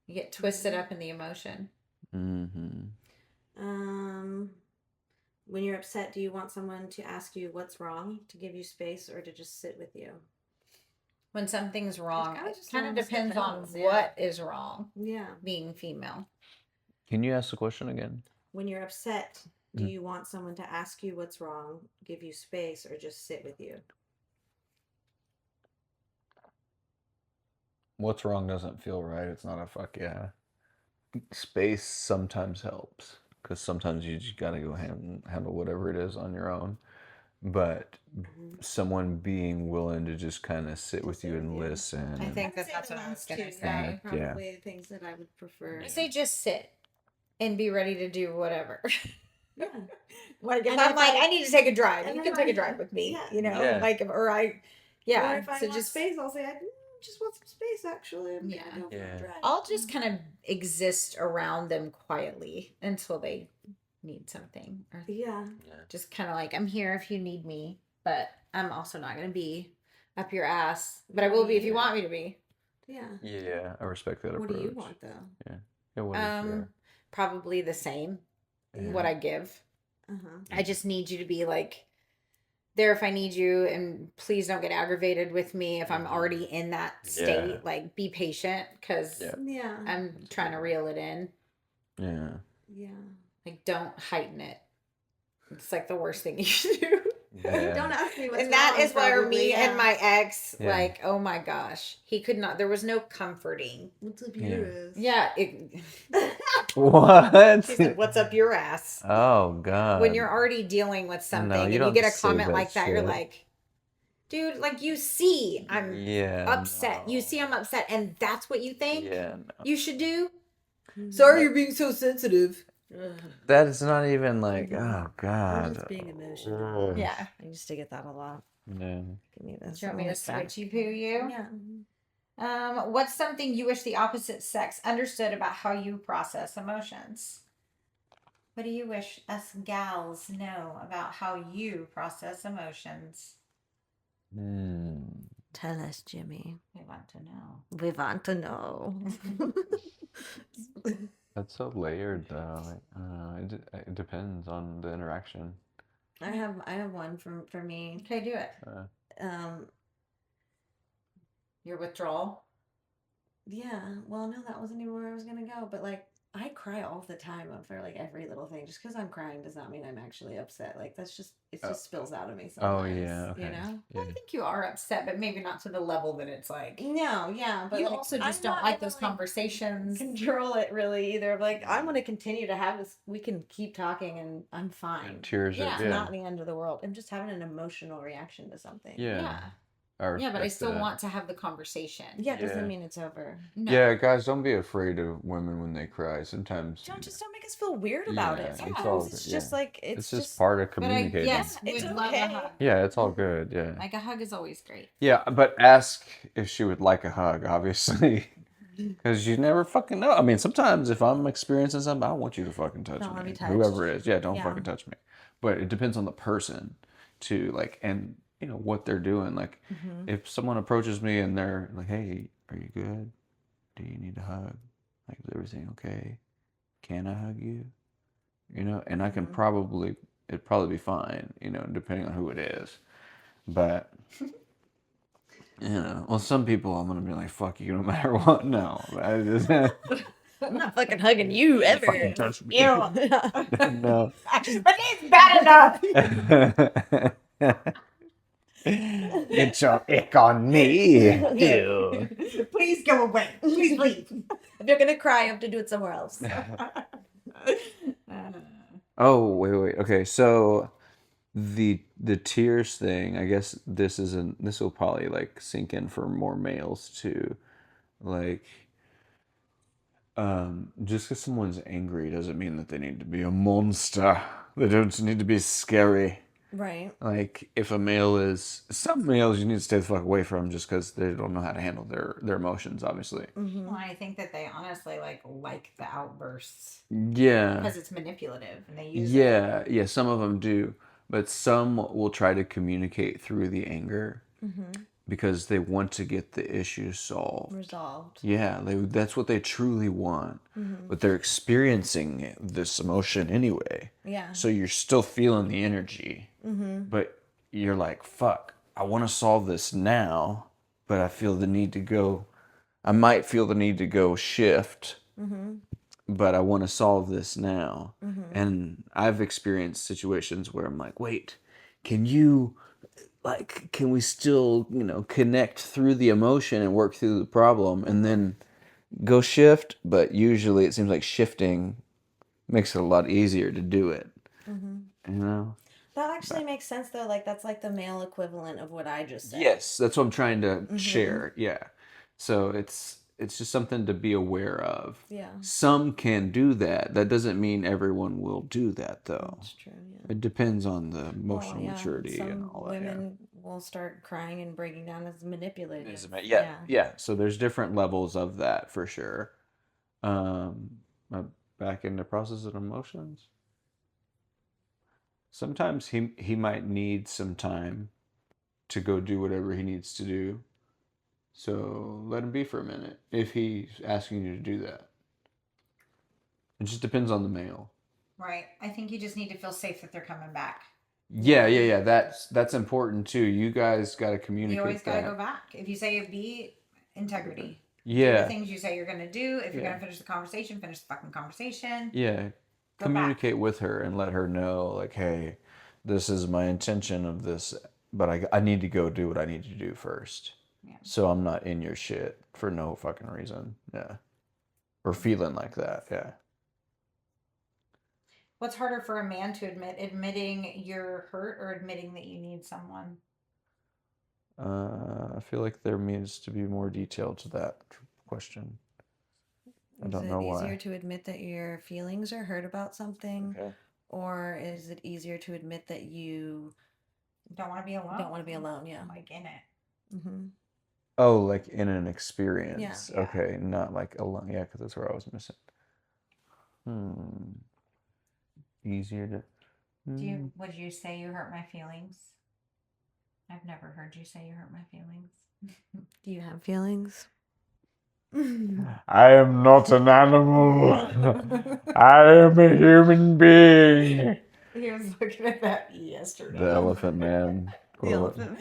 You get twisted up in the emotion. Mm-hmm. When you're upset, do you want someone to ask you what's wrong, to give you space, or to just sit with you? When something's wrong, kinda it just kind of almost depends on depends, yeah. what is wrong, Yeah. being female. Can you ask the question again? When you're upset, do you want someone to ask you what's wrong, give you space, or just sit with you? What's wrong doesn't feel right. It's not a fuck yeah. Space sometimes helps because sometimes you just gotta go handle whatever it is on your own. But someone being willing to just kind of sit with you and listen. I think I would say that's the what I was last going two to are say. probably the things that I would prefer. I say just sit and be ready to do whatever. Yeah. Like if And I'm if like, I- I need to take a drive, and you then can take I- a drive with me, yeah. you know, Yeah. like, or I, yeah. Or if I so want just, space, I'll say, I just want some space, actually. I'm Yeah. gonna go for a Yeah. drive. I'll just kind of exist around them quietly until they need something, or Yeah. just kind of like, I'm here if you need me, but I'm also not going to be up your ass, but I will be if you want me to be. Yeah. Yeah, I respect that What approach. do you want, though? Yeah, what is Probably the same, Yeah. what I give. Uh-huh. I just need you to be like there if I need you, and please don't get aggravated with me if I'm already in that state. Yeah. Like, be patient because Yeah. I'm trying to reel it in. Yeah. Yeah. Like, don't heighten it. It's like the worst thing you should do. Yeah. Don't ask me what's And that wrong, is where probably, me yeah. and my ex, Yeah. like, oh my gosh, he could not. There was no comforting. What's up Yeah. your ass? Yeah. What? She said, "What's up your ass?" Oh God. When you're already dealing with something and you don't get a say comment that like that, you're shit. like, dude, like, you see I'm Yeah. upset. You see I'm upset, and that's what you think Yeah. No. you should do? Mhm. Sorry, you're being so sensitive. Ugh. That is not even like. Mhm. Oh We're God. just being emotional. Ugh. Yeah. I used to get that a lot. Yeah. Give me this. Do you want me to I'll look back. switchy poo you? Yeah. What's something you wish the opposite sex understood about how you process emotions? What do you wish us gals know about how you process emotions? Tell us, Jimmy. We want to know. We want to know. That's so layered though. It depends on the interaction. I have one for me. Okay, do it. Your withdrawal. Yeah. Well, no, that wasn't even where I was gonna go. But like, I cry all the time for like every little thing. Just because I'm crying does not mean I'm actually upset. Like it just spills out of me. Oh Sometimes, yeah. Okay. You know. Yeah. I think you are upset, but maybe not to the level that it's like. No, yeah, but You like, also just I'm don't not like gonna, those conversations. Control it really either. Like I'm gonna continue to have this. We can keep talking, and I'm fine. And tears. Yeah. It's Yeah. not the end of the world. I'm just having an emotional reaction to something. Yeah. Yeah, but I respect still that. want to have the conversation. Yeah, it doesn't Yeah. mean it's over. No. Yeah, guys, don't be afraid of women when they cry. Sometimes Don't make us feel weird about Yeah, it. it's Sometimes all it's good, just yeah. like it's just part of But I communicating. yes, It's would love okay. a hug. Yeah, it's all good. Yeah. Like a hug is always great. Yeah, but ask if she would like a hug, obviously. Because you never fucking know. I mean, sometimes if I'm experiencing something, I don't want you to fucking touch Don't me. wanna be touched. Whoever it is. Yeah, don't Yeah. fucking touch me. But it depends on the person too, like, and you know, what they're doing. Like, if someone approaches me and they're like, hey, are you good? Do you need a hug? Like, is everything okay? Can I hug you? you know, and I can Mm-hmm. it'd probably be fine, you know, depending on who it is. But, you know, well, some people I'm gonna be like, fuck you no matter what. No, I just I'm not fucking hugging you fucking ever. touch me. Ew. No. But it's bad enough. Get your ick on me. Ew. Please go away. Please leave. If you're gonna cry, you have to do it somewhere else. Oh, wait. Okay, so the tears thing, I guess this will probably like sink in for more males too. Like, just because someone's angry doesn't mean that they need to be a monster. They don't need to be scary. Right. Like, if a male is, some males you need to stay the fuck away from just because they don't know how to handle their emotions, obviously. Mm-hmm. Well, I think that they honestly like the outbursts Yeah. because it's manipulative and they use it. Yeah, some of them do, but some will try to communicate through the anger Mm-hmm. because they want to get the issue solved. Resolved. Yeah, that's what they truly want, Mm-hmm. but they're experiencing this emotion anyway. Yeah. So you're still feeling the energy, Mm-hmm. but you're like, fuck, I want to solve this now, but I feel the need to go, I might feel the need to go shift, Mm-hmm. but I want to solve this now. Mm-hmm. And I've experienced situations where I'm like, wait, can you, like, can we still, you know, connect through the emotion and work through the problem and then go shift? But usually it seems like shifting makes it a lot easier to do it, Mm-hmm. you know? That actually makes sense though. Like that's like the male equivalent of what I just said. Yes, that's what I'm trying to Mm-hmm. share. Yeah. So it's just something to be aware of. Yeah. Some can do that. That doesn't mean everyone will do that though. That's true. Yeah. It depends on the emotional Well, yeah. maturity and Some all that. women will start crying and breaking down as manipulative. Yeah. So there's different levels of that for sure. Back in the process of emotions. Sometimes he might need some time to go do whatever he needs to do. So let him be for a minute if he's asking you to do that. It just depends on the male. Right. I think you just need to feel safe that they're coming back. Yeah. That's important too. You guys got to communicate. You always got to that. go back. If you say be integrity. Do Yeah. the things you say you're going to do. If you're going to finish the conversation, finish the fucking conversation. Yeah. Go Communicate back. with her and let her know, like, hey, this is my intention of this, but I need to go do what I need to do first. Yeah. So I'm not in your shit for no fucking reason. Yeah. Or feeling like that. Yeah. What's harder for a man to admit, admitting you're hurt or admitting that you need someone? I feel like there needs to be more detail to that question. I don't know why. Is it easier to admit that your feelings are hurt about something? Okay. Or is it easier to admit that you Don't want to be alone. don't want to be alone? Yeah. Like in it. Mm-hmm. Oh, like in an experience. Yeah. Okay, not like alone. Yeah, because that's where I was missing. Easier to. Would you say you hurt my feelings? I've never heard you say you hurt my feelings. Do you have feelings? I am not an animal. I am a human being. He was looking at that yesterday. The Elephant Man. The elephant.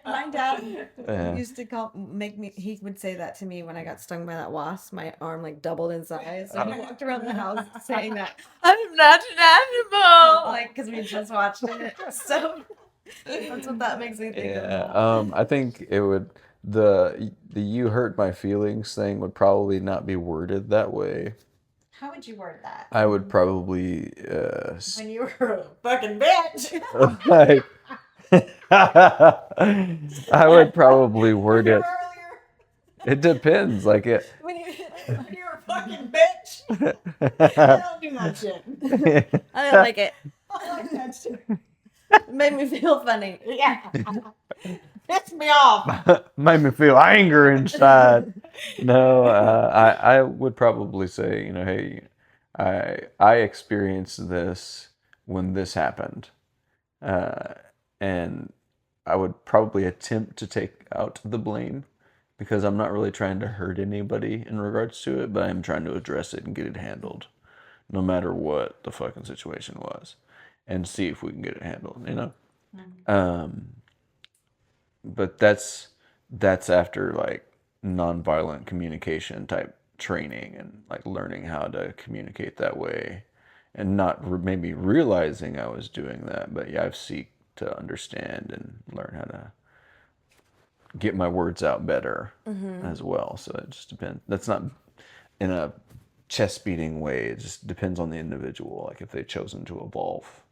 My dad Yeah. used to make me. He would say that to me when I got stung by that wasp. My arm like doubled in size, and he walked around the house saying that I'm not an animal, like because we just watched it. So that's what that makes me think of. Yeah. I think it would the "you hurt my feelings" thing would probably not be worded that way. How would you word that? I would probably When you were a fucking bitch. like I would probably word it. It depends. Like it. When you were a fucking bitch. I don't do that shit. I didn't like it. I like that shit. It made me feel funny. Yeah. Pissed me off. Made me feel anger inside. No, I would probably say, you know, hey, I experienced this when this happened, and I would probably attempt to take out the blame because I'm not really trying to hurt anybody in regards to it, but I'm trying to address it and get it handled. no matter what the fucking situation was, and see if we can get it handled, you know? But that's after like nonviolent communication type training and like learning how to communicate that way and not maybe realizing I was doing that, but yeah, I've seeked to understand and learn how to get my words out better as well. So it just depends. That's not in a chest beating way. It just depends on the individual. Like if they've chosen to evolve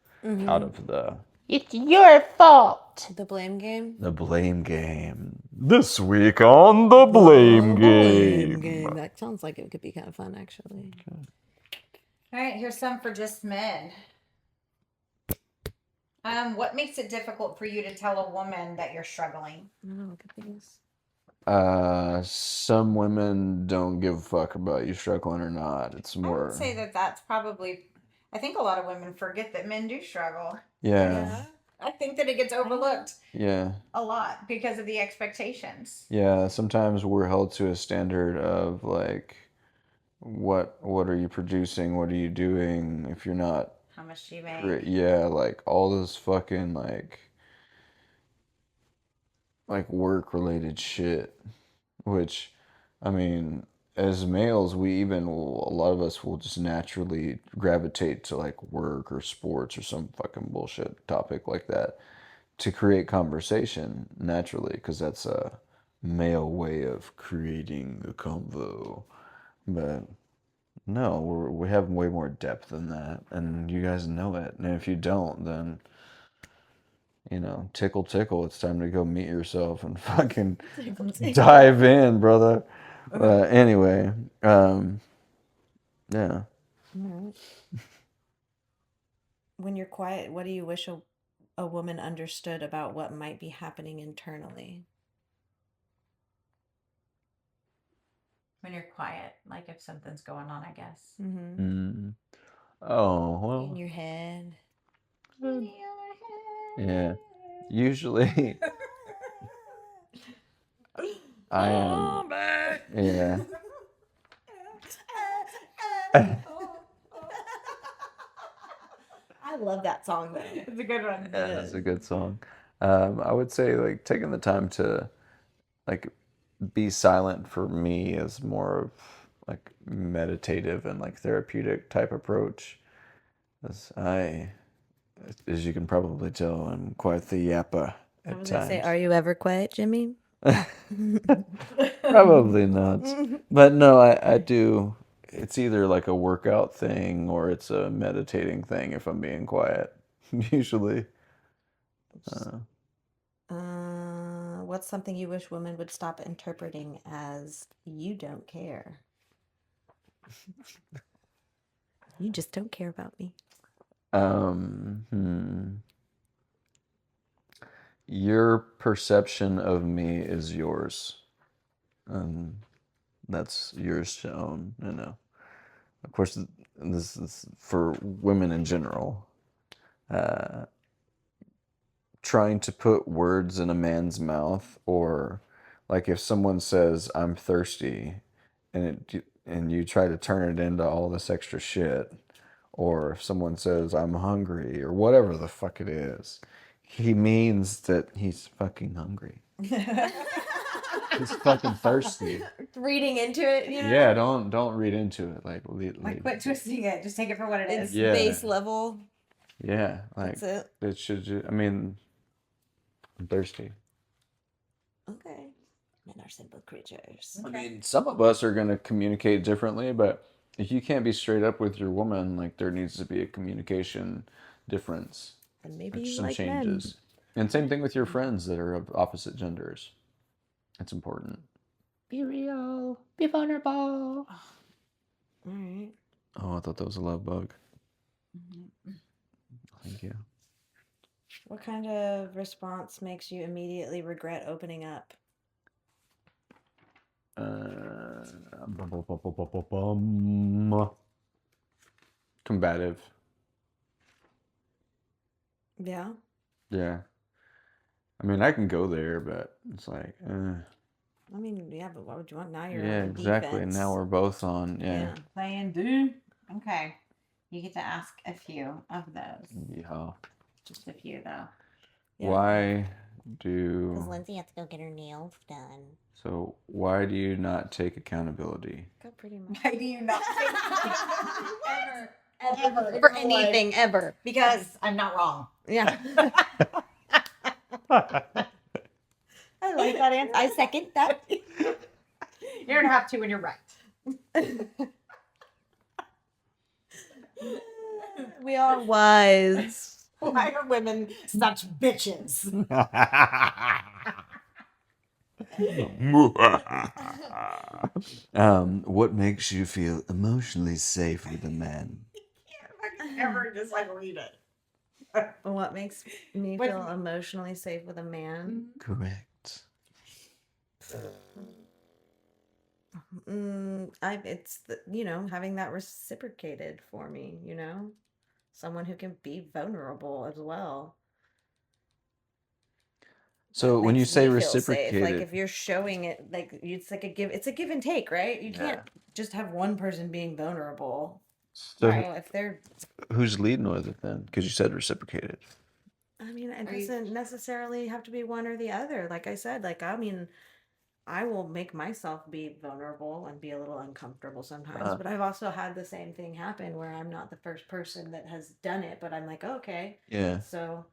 out of the It's your fault. The blame game. blame game. This week on the blame Blame game. game. That sounds like it could be kind of fun, actually. All right, here's some for just men. What makes it difficult for you to tell a woman that you're struggling? I don't know. Look at these. Some women don't give a fuck about you struggling or not. It's I more, would say that that's probably. I think a lot of women forget that men do struggle. yeah, I think that it gets overlooked yeah, a lot because of the expectations. yeah. Sometimes we're held to a standard of like, what are you producing? What are you doing? If you're not, How much do you make? yeah, like all this fucking like work related shit, which, I mean, as males, a lot of us will just naturally gravitate to like work or sports or some fucking bullshit topic like that to create conversation naturally, because that's a male way of creating a convo. But no, we have way more depth than that, and you guys know it. And if you don't, then tickle, tickle. It's time to go meet yourself and fucking dive in, brother. Anyway, yeah. Alright. When you're quiet, what do you wish a woman understood about what might be happening internally? When you're quiet, like if something's going on, I guess. Mm-hmm. Oh, In well, your head. yeah. Usually, I am. Yeah. I love that song though. It's a good one. Yeah, that's a good song. I would say like taking the time to like be silent for me is more of like meditative and like therapeutic type approach. As you can probably tell, I'm quite the yapper I at was gonna say, times. are you ever quiet, Jimmy? Probably not. But no, I do. It's either like a workout thing or it's a meditating thing if I'm being quiet, usually. What's something you wish women would stop interpreting as you don't care? You just don't care about me. Your perception of me is yours. That's yours to own, Of course, this is for women in general. Trying to put words in a man's mouth, or like if someone says I'm thirsty and you try to turn it into all this extra shit, or if someone says I'm hungry or whatever the fuck it is, he means that he's fucking hungry. He's fucking thirsty. Reading into it, Yeah, don't read into it. Like quit twisting it. Just take it for what it is. It's Yeah. base level. Yeah, like That's it. it should. I mean, I'm thirsty. Okay. Men are simple creatures. I mean, some of us are going to communicate differently, but if you can't be straight up with your woman, like there needs to be a communication difference, And maybe like you some like changes. And same thing with your friends that are of opposite genders. It's important. Be real. Be vulnerable. All right. Oh, I thought that was a love bug. Thank you. What kind of response makes you immediately regret opening up? Combative. Yeah. Yeah. I mean, I can go there, but it's like, I mean, yeah, but what would you want? Now you're yeah, on exactly. defense. Now we're both on, yeah. Playing dude. Okay. You get to ask a few of those. Yeah. Just a few, though. Yeah. Why Because do Lindsay has to go get her nails done. why do you not take accountability? Got pretty much. Why do you not ever For anything, ever. Because I'm not wrong. Yeah. I like that answer. I second that. You don't have to when you're right. We are wise. Why are women such bitches? What makes you feel emotionally safe with a man? Ever just like read it. What makes me What- feel emotionally safe with a man? Correct. It's having that reciprocated for me. Someone who can be vulnerable as well. So when you Makes say me feel safe. reciprocated, Like if you're showing it, like it's like a give. It's a give and take, right? You can't just have one person being vulnerable. so Right. If they're, who's leading with it then? Because you said reciprocated. I mean, it Are you- doesn't necessarily have to be one or the other. Like I said, I will make myself be vulnerable and be a little uncomfortable sometimes. But I've also had the same thing happen where I'm not the first person that has done it, but I'm like, okay, Yeah. so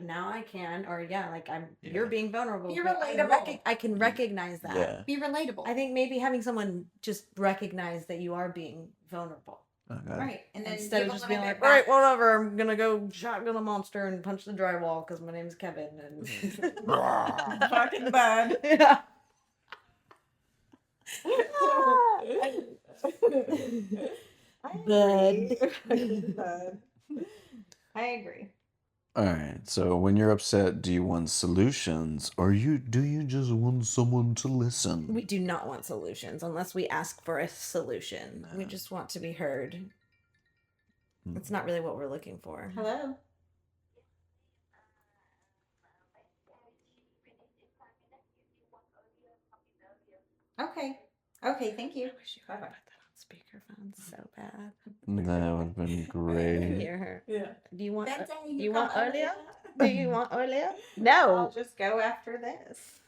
now I can, or Yeah. you're being vulnerable. You're but relatable. I can recognize that. Yeah. Be relatable. I think maybe having someone just recognize that you are being vulnerable. Okay. Right. And then Instead give of a just little being bit like, all right, back. whatever, I'm gonna go shotgun a monster and punch the drywall because my name's Kevin and Fucking bad. yeah. Bud. I agree. All right. So when you're upset, do you want solutions, or do you just want someone to listen? We do not want solutions unless we ask for a solution. We just want to be heard. It's not really what we're looking for. Hello. Okay. Okay, thank you. I Bye-bye. put that on speakerphone so bad. That would have been great. Hear her. Yeah. Do you want? That day You come want earlier? earlier? Do you want earlier? I'll No. just go after this.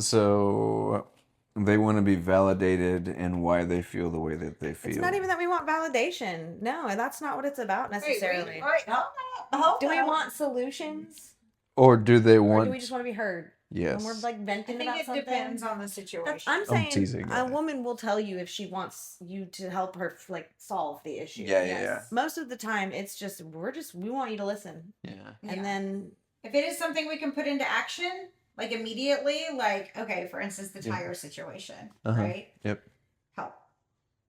So they want to be validated in why they feel the way that they feel. It's not even that we want validation. No, that's not what it's about necessarily. Wait, hold on. Do we want solutions? Or do they Or want? do we just want to be heard? Yes. When we're like I venting think about it something. depends on the situation. I'm saying teasing, a yeah. woman will tell you if she wants you to help her solve the issue. Yeah. Most of the time, it's just we want you to listen, Yeah. and Yeah. then If it is something we can put into action, like immediately, like, okay, for instance, the Yeah. tire situation, Uh-huh. right? Yep. Help.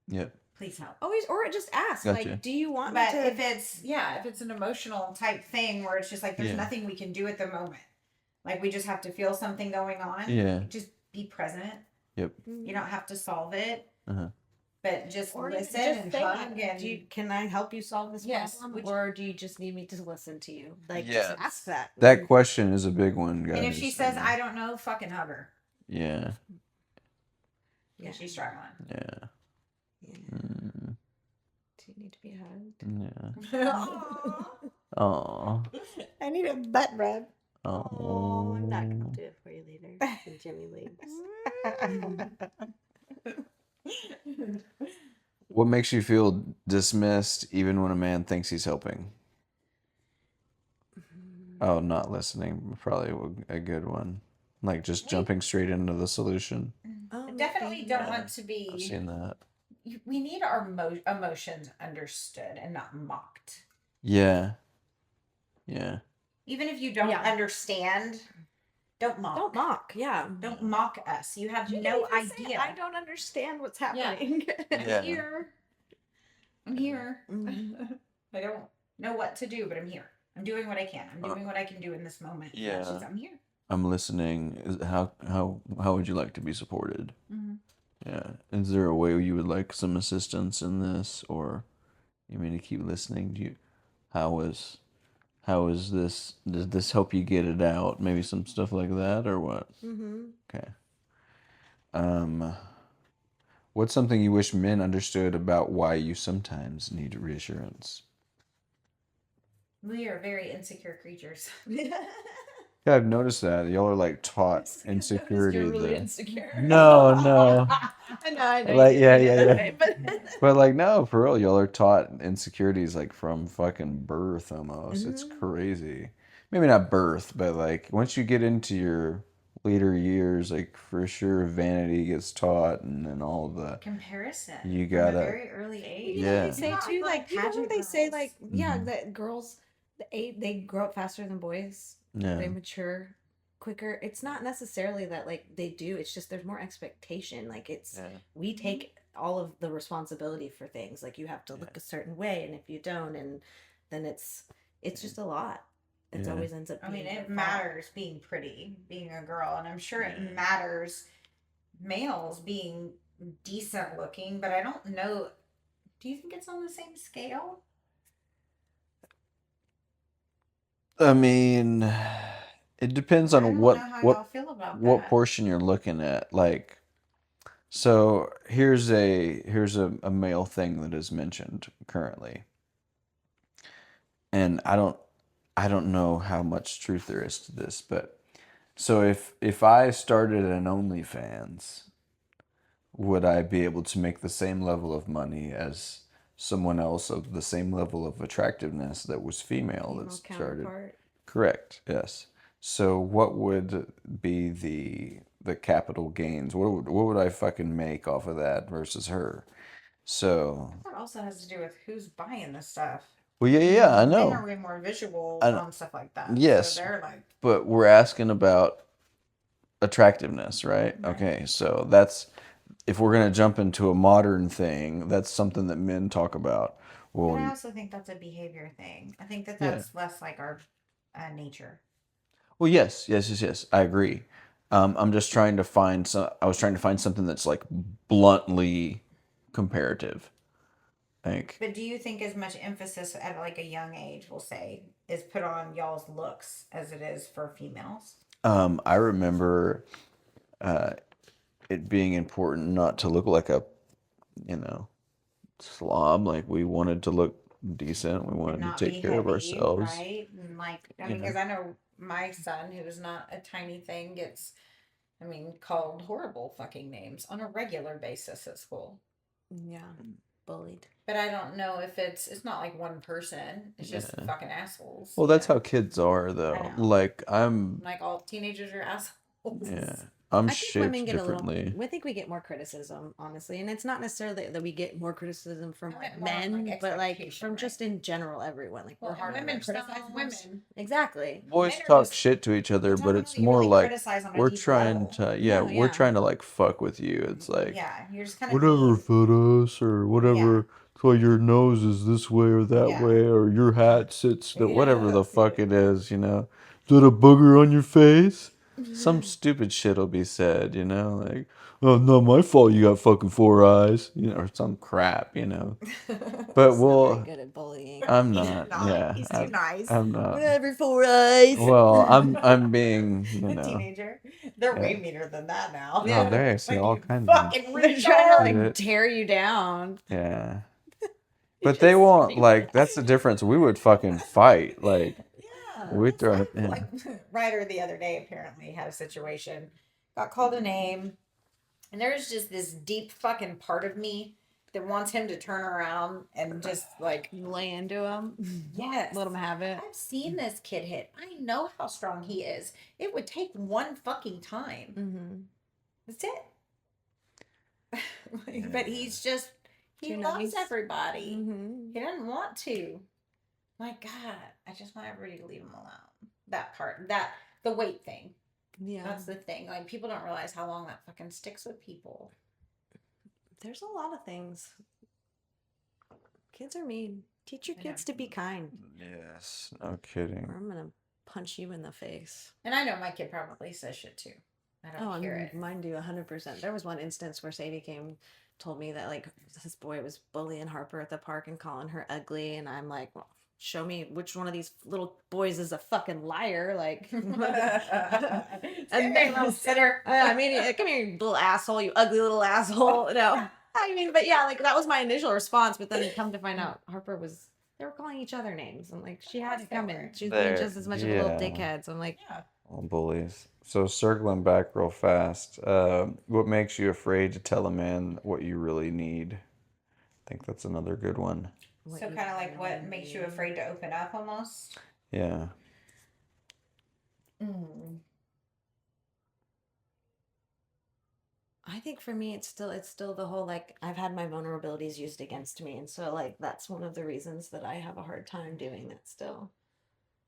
Yep. Please help. always or just ask Gotcha. like, do you want But me to? if it's an emotional type thing where it's just like there's Yeah. nothing we can do at the moment, like we just have to feel something going on. Yeah. Just be present. Yep. You don't have to solve it, Uh-huh. but just Or listen just and say, hug and can I help you solve this Yes, problem, would you- or do you just need me to listen to you? Like, Yes. just ask that. That question is a big one, guys. and if she says I don't know, fucking hug her. Yeah. Yeah. She's struggling. Yeah. Yeah. Mm, Do you need to be hugged? yeah. Oh. I need a butt rub. Oh. I'm not gonna do it for you later. When Jimmy leaves. What makes you feel dismissed even when a man thinks he's helping? Oh, not listening. Probably a good one. Like just jumping straight into the solution. Oh, Definitely maybe. don't want to I've be. seen that. We need our emotions understood and not mocked. Yeah. Yeah. Even if you don't Yeah. understand, don't mock. Don't mock. Yeah. Don't mock us. You have You can no even say, idea. I don't understand what's Yeah. happening. Yeah. I'm here. I'm here. Mhm. I don't know what to do, but I'm here. I'm doing what I can. I'm doing what I can do in this moment. Yeah. That's just- I'm here. I'm listening. How would you like to be supported? Mhm. Yeah. Is there a way you would like some assistance in this, or you mean to keep listening? How is this? Does this help you get it out? Maybe some stuff like that, or what? Mhm. Okay. What's something you wish men understood about why you sometimes need reassurance? We are very insecure creatures. Yeah, I've noticed that. Y'all are like taught You're insecurity. really insecure. No, no. I know Like, you yeah, didn't mean yeah, it that yeah. way, but But like, no, for real, y'all are taught insecurities like from fucking birth almost. It's Mhm. crazy. Maybe not birth, but like once you get into your later years, like for sure vanity gets taught and then all the Comparison you from a gotta very early age. you know what yeah. they say Not too, like like you know what pageant they say, girls. like yeah, Mhm. that girls, they grow up faster than boys. Yeah. They mature quicker. It's not necessarily that like they do. It's just there's more expectation. Like it's Yeah. we take all of the responsibility for things. Like you have to look Yeah. a certain way, and if you don't, and then it's just a lot. It Yeah. always ends up I mean, being it your fault. matters being pretty, being a girl, and I'm sure it Yeah. matters males being decent looking, but I don't know. Do you think it's on the same scale? I mean, it depends I on don't know how y'all feel about what that. portion you're looking at. Like, so here's a male thing that is mentioned currently, and I don't know how much truth there is to this, but so if I started an OnlyFans, would I be able to make the same level of money as someone else of the same level of attractiveness that was female that Female started? counterpart. Correct. Yes. So what would be the capital gains? What would I fucking make off of that versus her? So, That also has to do with who's buying the stuff. well, yeah, yeah, yeah, I Men are know. way more visual I, on stuff like that. yes, So they're like, but we're asking about attractiveness, right? Right. Okay, so that's if we're gonna jump into a modern thing, that's something that men talk about. but I Well, also think that's a behavior thing. I think that yeah. that's less like our nature. Well, yes, yes, yes, yes. I agree. I'm just trying to find some. I was trying to find something that's like bluntly comparative. Like, But do you think as much emphasis at like a young age, we'll say, is put on y'all's looks as it is for females? I remember uh, it being important not to look like a, you know, slob. Like we wanted to look decent. We And wanted not to be take care of heavy, ourselves. right? And like, I You mean, know. because I know my son, who is not a tiny thing, gets, I mean, called horrible fucking names on a regular basis at school. Yeah, bullied. But I don't know if it's not like one person. It's just Yeah. fucking assholes. Well, you that's know? how kids are, I though. know. Like Like all teenagers are assholes. yeah, I'm I think women shaped get a little. differently. I think we get more criticism, honestly, and it's not necessarily that we get more criticism from I like meant more on, like, men, but like expectation, from right? just in general, everyone. Like Well, we're and hard on women criticize ourselves. women. Exactly. Boys Men are talk just shit to each other, you're but talking it's about you more really like criticize on a we're deep trying level. to, yeah, No, we're yeah. trying to like fuck with you. It's like Yeah, you're just kind of whatever, mean. photos or whatever. So your nose is this way or that Yeah. way, or your hat sits that whatever the Yeah. fuck it is, you know. Is that a booger on your face? Some stupid shit will be said, you know, like, oh, not my fault you got fucking 4 eyes, you know, or some crap, you know. But He's not very good at bullying. I'm He's not, not. yeah, He's too nice. I'm not. Whatever, 4 eyes. Well, I'm being, you A know, teenager. They're way yeah. meaner than that now. No, they say all Like, kinds of fucking They're trying to like shit. tear you down. Yeah. You But they just won't scream. like that's the difference. We would fucking fight. Like Yeah. we It's throw like, yeah. like Ryder the other day apparently had a situation, got called a name, and there's just this deep fucking part of me that wants him to turn around and just like, Lay into him. yes, Let him have it. I've seen this kid hit. I know how strong he is. It would take one fucking time. Mm-hmm. That's it. But he's just, he Too loves nice. everybody. Mm-hmm. He doesn't want to. My God, I just want everybody to leave him alone. That part, the weight thing. Yeah. That's the thing. Like, people don't realize how long that fucking sticks with people. There's a lot of things. Kids are mean. Teach your I kids know. to be kind, Yes, no kidding. or I'm gonna punch you in the face. And I know my kid probably says shit too. I don't hear it. Mine do 100%. There was one instance where Sadie told me that like this boy was bullying Harper at the park and calling her ugly, and I'm like, well, show me which one of these little boys is a fucking liar, like. And And then then little sitter. I mean, come here, you little asshole, you ugly little asshole. No, I mean, but yeah, like that was my initial response. But then come to find out, they were calling each other names. I'm like, she had course it they coming. were. She was being There, just as much of a little yeah. dickhead. So I'm like, Yeah. All bullies. So circling back real fast, what makes you afraid to tell a man what you really need? I think that's another good one. what So you kind of like what really makes you need. afraid to open up almost. Yeah. Mm. I think for me, it's still the whole like I've had my vulnerabilities used against me, and so like that's one of the reasons that I have a hard time doing that still.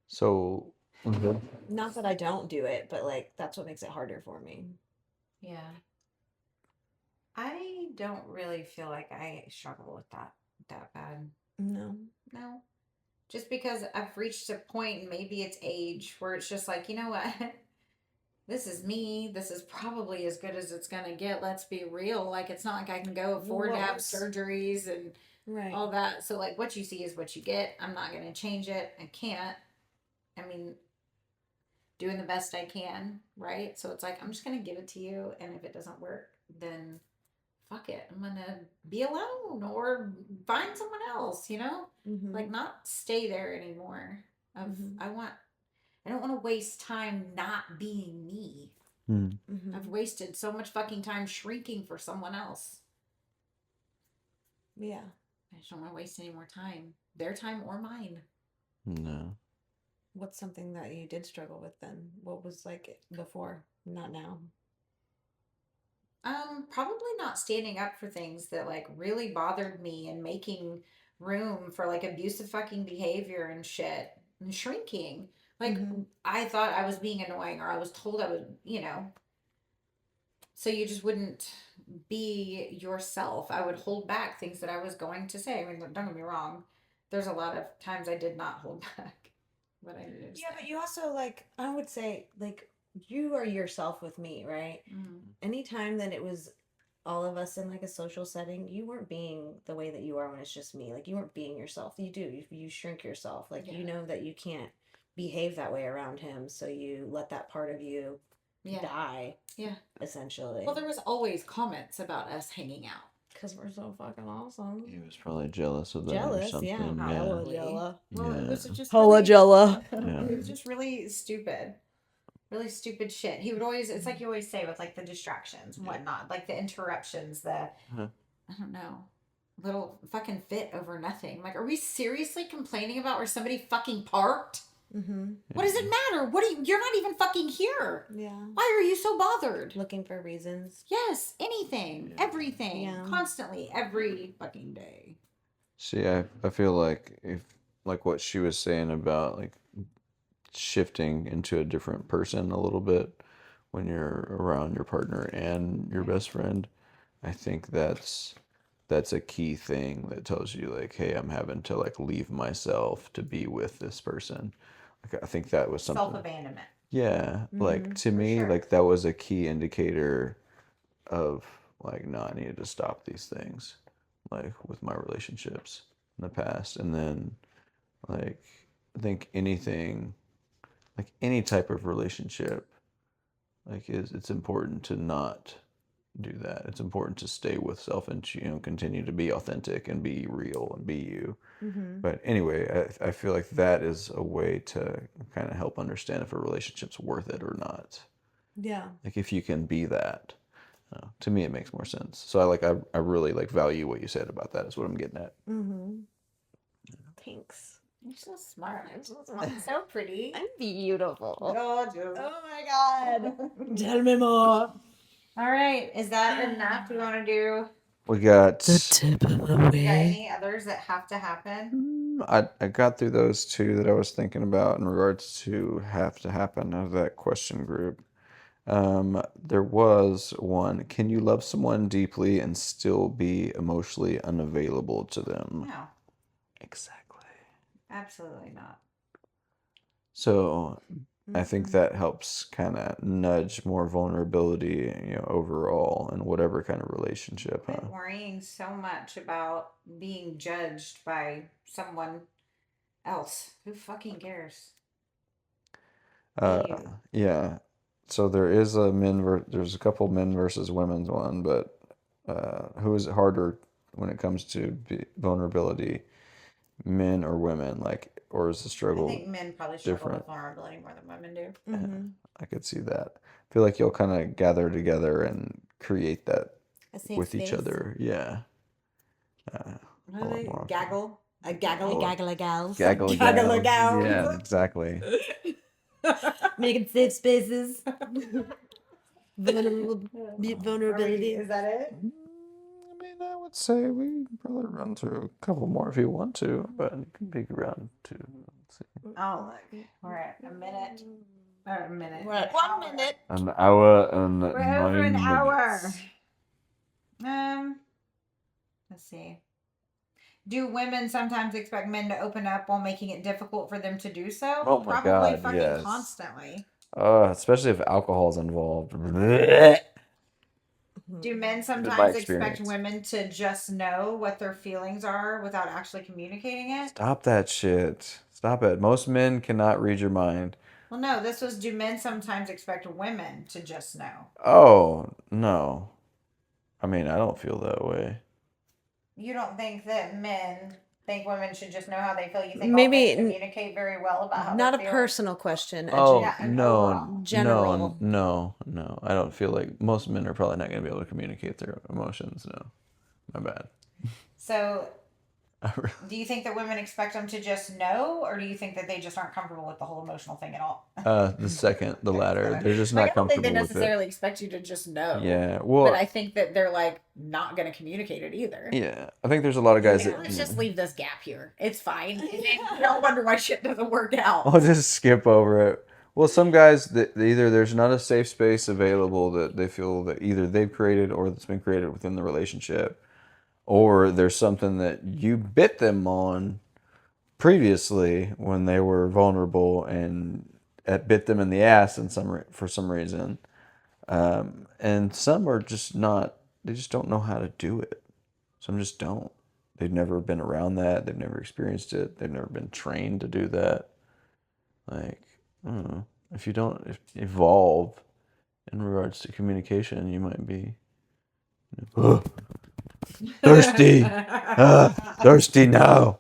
So, mhm. Not that I don't do it, but like that's what makes it harder for me. Yeah. I don't really feel like I struggle with that bad. No. No. Just because I've reached a point, and maybe it's age, where it's just like, you know what? This is me. This is probably as good as it's going to get. Let's be real. Like, it's not like I can go afford to What have was surgeries and right? all that. So, like, what you see is what you get. I'm not going to change it. I can't. I mean, doing the best I can, right? So it's like, I'm just going to give it to you. And if it doesn't work, then fuck it. I'm going to be alone or find someone else, you know? Mm-hmm. Like, not stay there anymore. Mhm. I don't want to waste time not being me. Hmm. Mm-hmm. I've wasted so much fucking time shrinking for someone else. Yeah. I just don't want to waste any more time. Their time or mine. No. What's something that you did struggle with then? What was like before, not now? Probably not standing up for things that like really bothered me and making room for like abusive fucking behavior and shit and shrinking. Like Mm-hmm. I thought I was being annoying or I was told I would, so you just wouldn't be yourself. I would hold back things that I was going to say. I mean, don't get me wrong. There's a lot of times I did not hold back what I needed to Yeah, say. but you also like I would say like you are yourself with me, right? Mm. Anytime that it was all of us in like a social setting, you weren't being the way that you are when it's just me. Like you weren't being yourself. You shrink yourself. Like you Yeah. know that you can't behave that way around him, so you let that part of you Yeah. die Yeah. essentially. Well, there was always comments about us hanging out. Because we're so fucking awesome. He was probably jealous of that or Jealous, something. yeah. Yeah. Hella Probably. jella. Well, it Yeah. was just Hella really, jella. Yeah. it was just really stupid. Really stupid shit. He would always, it's like you always say with like the distractions and whatnot, like the interruptions, Uh-huh. I don't know, little fucking fit over nothing. Like, are we seriously complaining about where somebody fucking parked? Mm-hmm. What does it matter? You're not even fucking here. Yeah. Why are you so bothered? Looking for reasons. Yes, anything, Yeah. everything, Yeah. constantly, every fucking day. See, I feel like if like what she was saying about like shifting into a different person a little bit when you're around your partner and your best friend, I think that's a key thing that tells you like, hey, I'm having to like leave myself to be with this person. Like I think that was something. Self-abandonment. Yeah, like to for me, sure. like that was a key indicator of like, no, I needed to stop these things, like with my relationships in the past. And then like I think anything, like any type of relationship, like it's important to not do that. It's important to stay with self and continue to be authentic and be real and be you. Mm-hmm. But anyway, I feel like that is a way to kind of help understand if a relationship's worth it or not. Yeah. Like if you can be that, to me it makes more sense. So I really like value what you said about that. Is what I'm getting at. Mm-hmm. Thanks. You're so smart. So pretty. I'm beautiful. Gorgeous. Oh my god. Tell me more. All right. Is that enough? We want to do. We got. tip of the You got way. any others that have to happen? I got through those two that I was thinking about in regards to have to happen of that question group. There was one. Can you love someone deeply and still be emotionally unavailable to them? No, Exactly. absolutely not. So I think Mhm. that helps kind of nudge more vulnerability, overall in whatever kind of relationship, huh? Quit worrying so much about being judged by someone else. Who fucking cares? You. Yeah. So there's a couple men versus women's one, but who is it harder when it comes to vulnerability, men or women? Like, or is the I struggle think men probably struggle different? with vulnerability more than women do. Mm-hmm. I could see that. I feel like you'll kind of gather together and create that A safe with each space. other. Yeah. What A are lot they? more often. Gaggle? A A gaggle? gaggle of gals. Gaggle of Gaggle of gals. gals. Yeah, exactly. Making safe spaces. Vulnerability. Is that it? I mean, I would say we can probably run through a couple more if you want to, but you can peek around too. Let's see. Oh, look. We're at a minute. Or a minute. We're at An 1 hour. minute. An hour and We're over an 9 hour. minutes. Let's see. Do women sometimes expect men to open up while making it difficult for them to do so? Oh my Probably God, fucking yes. constantly. Especially if alcohol's involved. Do men my sometimes expect experience. women to just know what their feelings are without actually communicating it? Stop that shit. Stop it. Most men cannot read your mind. Well, no, this was do men sometimes expect women to just know? Oh, no. I mean, I don't feel that way. You don't think that men think women should just know how they feel? You think Maybe all men communicate very well about how Not they a feel? personal question. Oh, Yeah, an no, overall. General. no. I don't feel like most men are probably not going to be able to communicate their emotions. No, my bad. So, do you think that women expect them to just know, or do you think that they just aren't comfortable with the whole emotional thing at all? The second, the latter. They're just Like, not I don't think they comfortable with it. necessarily expect you to just know. Yeah, But well, I think that they're like not going to communicate it either. yeah. I think there's a lot of guys Like, that. let's just leave this gap here. It's fine. Don't wonder why shit doesn't work out. I'll just skip over it. Well, some guys that either there's not a safe space available that they feel that either they've created or that's been created within the relationship, or there's something that you bit them on previously when they were vulnerable and it bit them in the ass in for some reason. And some are just not. They just don't know how to do it. Some just don't. They've never been around that. They've never experienced it. They've never been trained to do that. Like, I don't know. If you don't evolve in regards to communication, you might be thirsty. Thirsty now.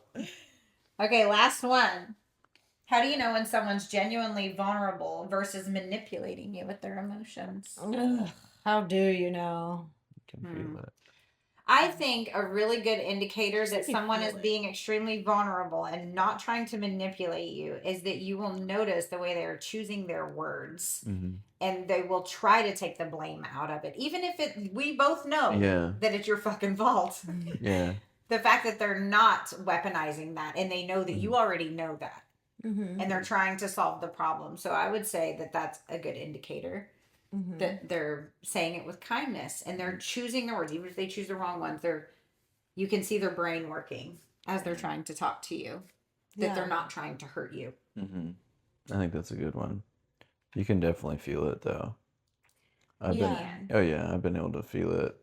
Okay, last one. How do you know when someone's genuinely vulnerable versus manipulating you with their emotions? Ugh, how do you know? Can feel it. I think a really good indicator that Just someone is feel it. being extremely vulnerable and not trying to manipulate you is that you will notice the way they are choosing their words Mhm. and they will try to take the blame out of it. Even if we both know Yeah. that it's your fucking fault. Yeah. The fact that they're not weaponizing that and they know that you already know that Mm-hmm. and they're trying to solve the problem. So I would say that that's a good indicator Mm-hmm. that they're saying it with kindness and they're choosing their words. Even if they choose the wrong ones, you can see their brain working as they're trying to talk to you. That they're not trying to hurt you. Mm-hmm. I think that's a good one. You can definitely feel it though. I've been able to feel it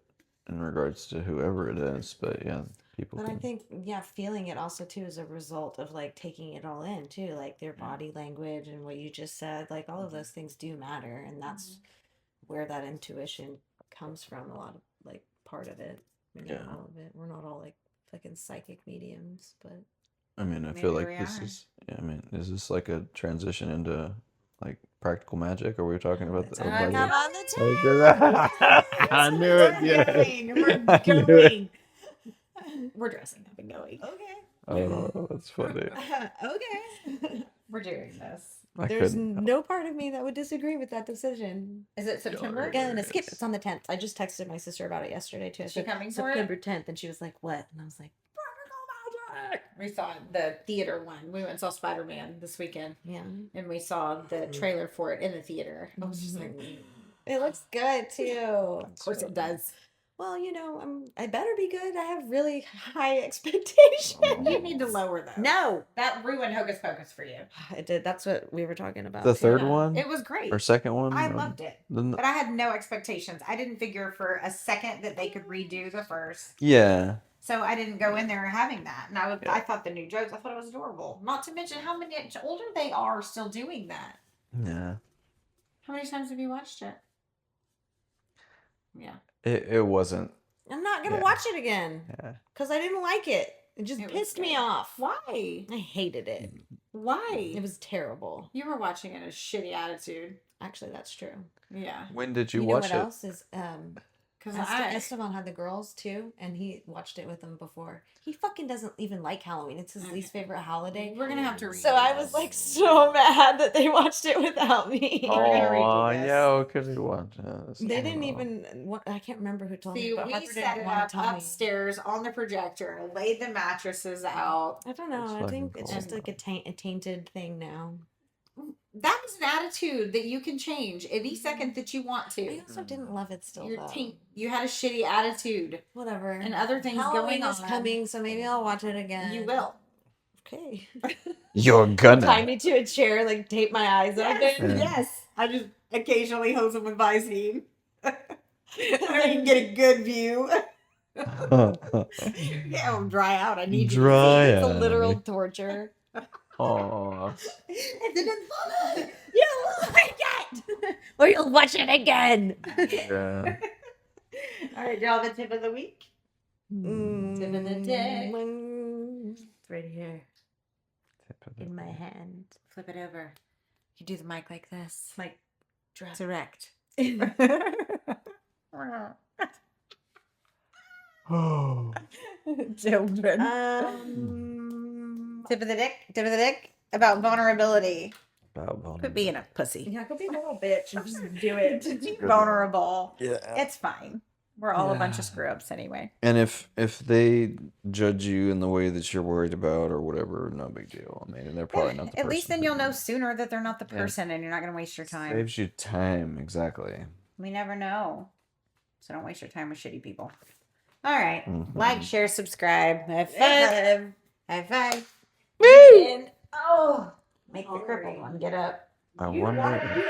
in regards to whoever it is, but yeah, people But can. I think, feeling it also too is a result of like taking it all in too, like their body language and what you just said, like all of those things do matter, and that's where that intuition comes from. A lot of like part of it, not Yeah. all of it. We're not all like fucking psychic mediums, but I mean, I feel Maybe like we this are. is this like a transition into like practical magic? Or we were talking about It's the. all like- come on the I knew it. Yeah. We're I knew it. going. We're dressing up and going. Okay. Oh, that's funny. Okay. We're doing this. I There's couldn't. no part of me that would disagree with that decision. Is it September? Gonna skip. Yes. It's on the 10th. I just texted my sister about it yesterday too. I Is she said, coming for it? September 10th, and she was like, "What?" And I was like, We saw the theater one. We went and saw Spider-Man this weekend, "Yeah, and we saw the trailer for it in the theater. I was just like, it looks good too." of course it does. Well, I better be good. I have really high expectations. You need to lower those. No, That ruined Hocus Pocus for you. it did. That's what we were talking about. The too. third Yeah. one It was great. or second one? I or- loved it. the- But I had no expectations. I didn't figure for a second that they could redo the first. Yeah. So I didn't go in there having that. And I thought the new jokes, I thought it was adorable. Not to mention how many older they are still doing that. Yeah. How many times have you watched it? Yeah. It wasn't I'm not gonna Yeah. watch it again Yeah. because I didn't like it. It just It was pissed me good. off. Why? I hated it. Why? It was terrible. You were watching it a shitty attitude. Actually, that's true. Yeah. When did you You know watch what it? else is Because Esteban had the girls too, and he watched it with them before. He fucking doesn't even like Halloween. It's his least favorite holiday. we're gonna have to read So I was like so mad that they watched it without me. We're gonna redo this. yeah, because you watched it. They didn't even. I can't remember who told me, See, but we Harper set didn't it want up to tell me. upstairs on the projector, laid the mattresses out. I don't know. It's I think fucking it's just cool. like a tainted thing now. That was an attitude that you can change any second that you want I to. also didn't love it still. Though. You had a shitty attitude Whatever. and other things Halloween going is on. coming, so maybe I'll watch it again. You will. Okay. You're gonna. Tie me to a chair, like tape my eyes open. Yeah. Yes. I just occasionally hose them with Visine. I can get a good view. Yeah, it'll dry out. I need Dry It's a out. literal torture. Aw. you to see. And then You'll like it, or you'll watch it again. Yeah. all right, do y'all have a tip of the week? Tip of the day. It's right here Tip of the in my day. hand. Flip it over. You do the mic like this. Like drop. Direct. Oh. Children. Tip of the dick. Tip of the dick about vulnerability. About Quit being a pussy. Yeah, go be a little bitch and just do it. Be vulnerable. Yeah. It's fine. We're all a bunch Yeah. of screw ups anyway. And if they judge you in the way that you're worried about or whatever, no big deal. I mean, they're probably not the At person. least then you'll know sooner that they're not the Yeah. person and you're not going to waste your time. Saves you time, exactly. We never know. So don't waste your time with shitty people. All right. Mhm. Like, share, subscribe. High five. High five. Woo! And, oh, make the crippled one get up. I wonder.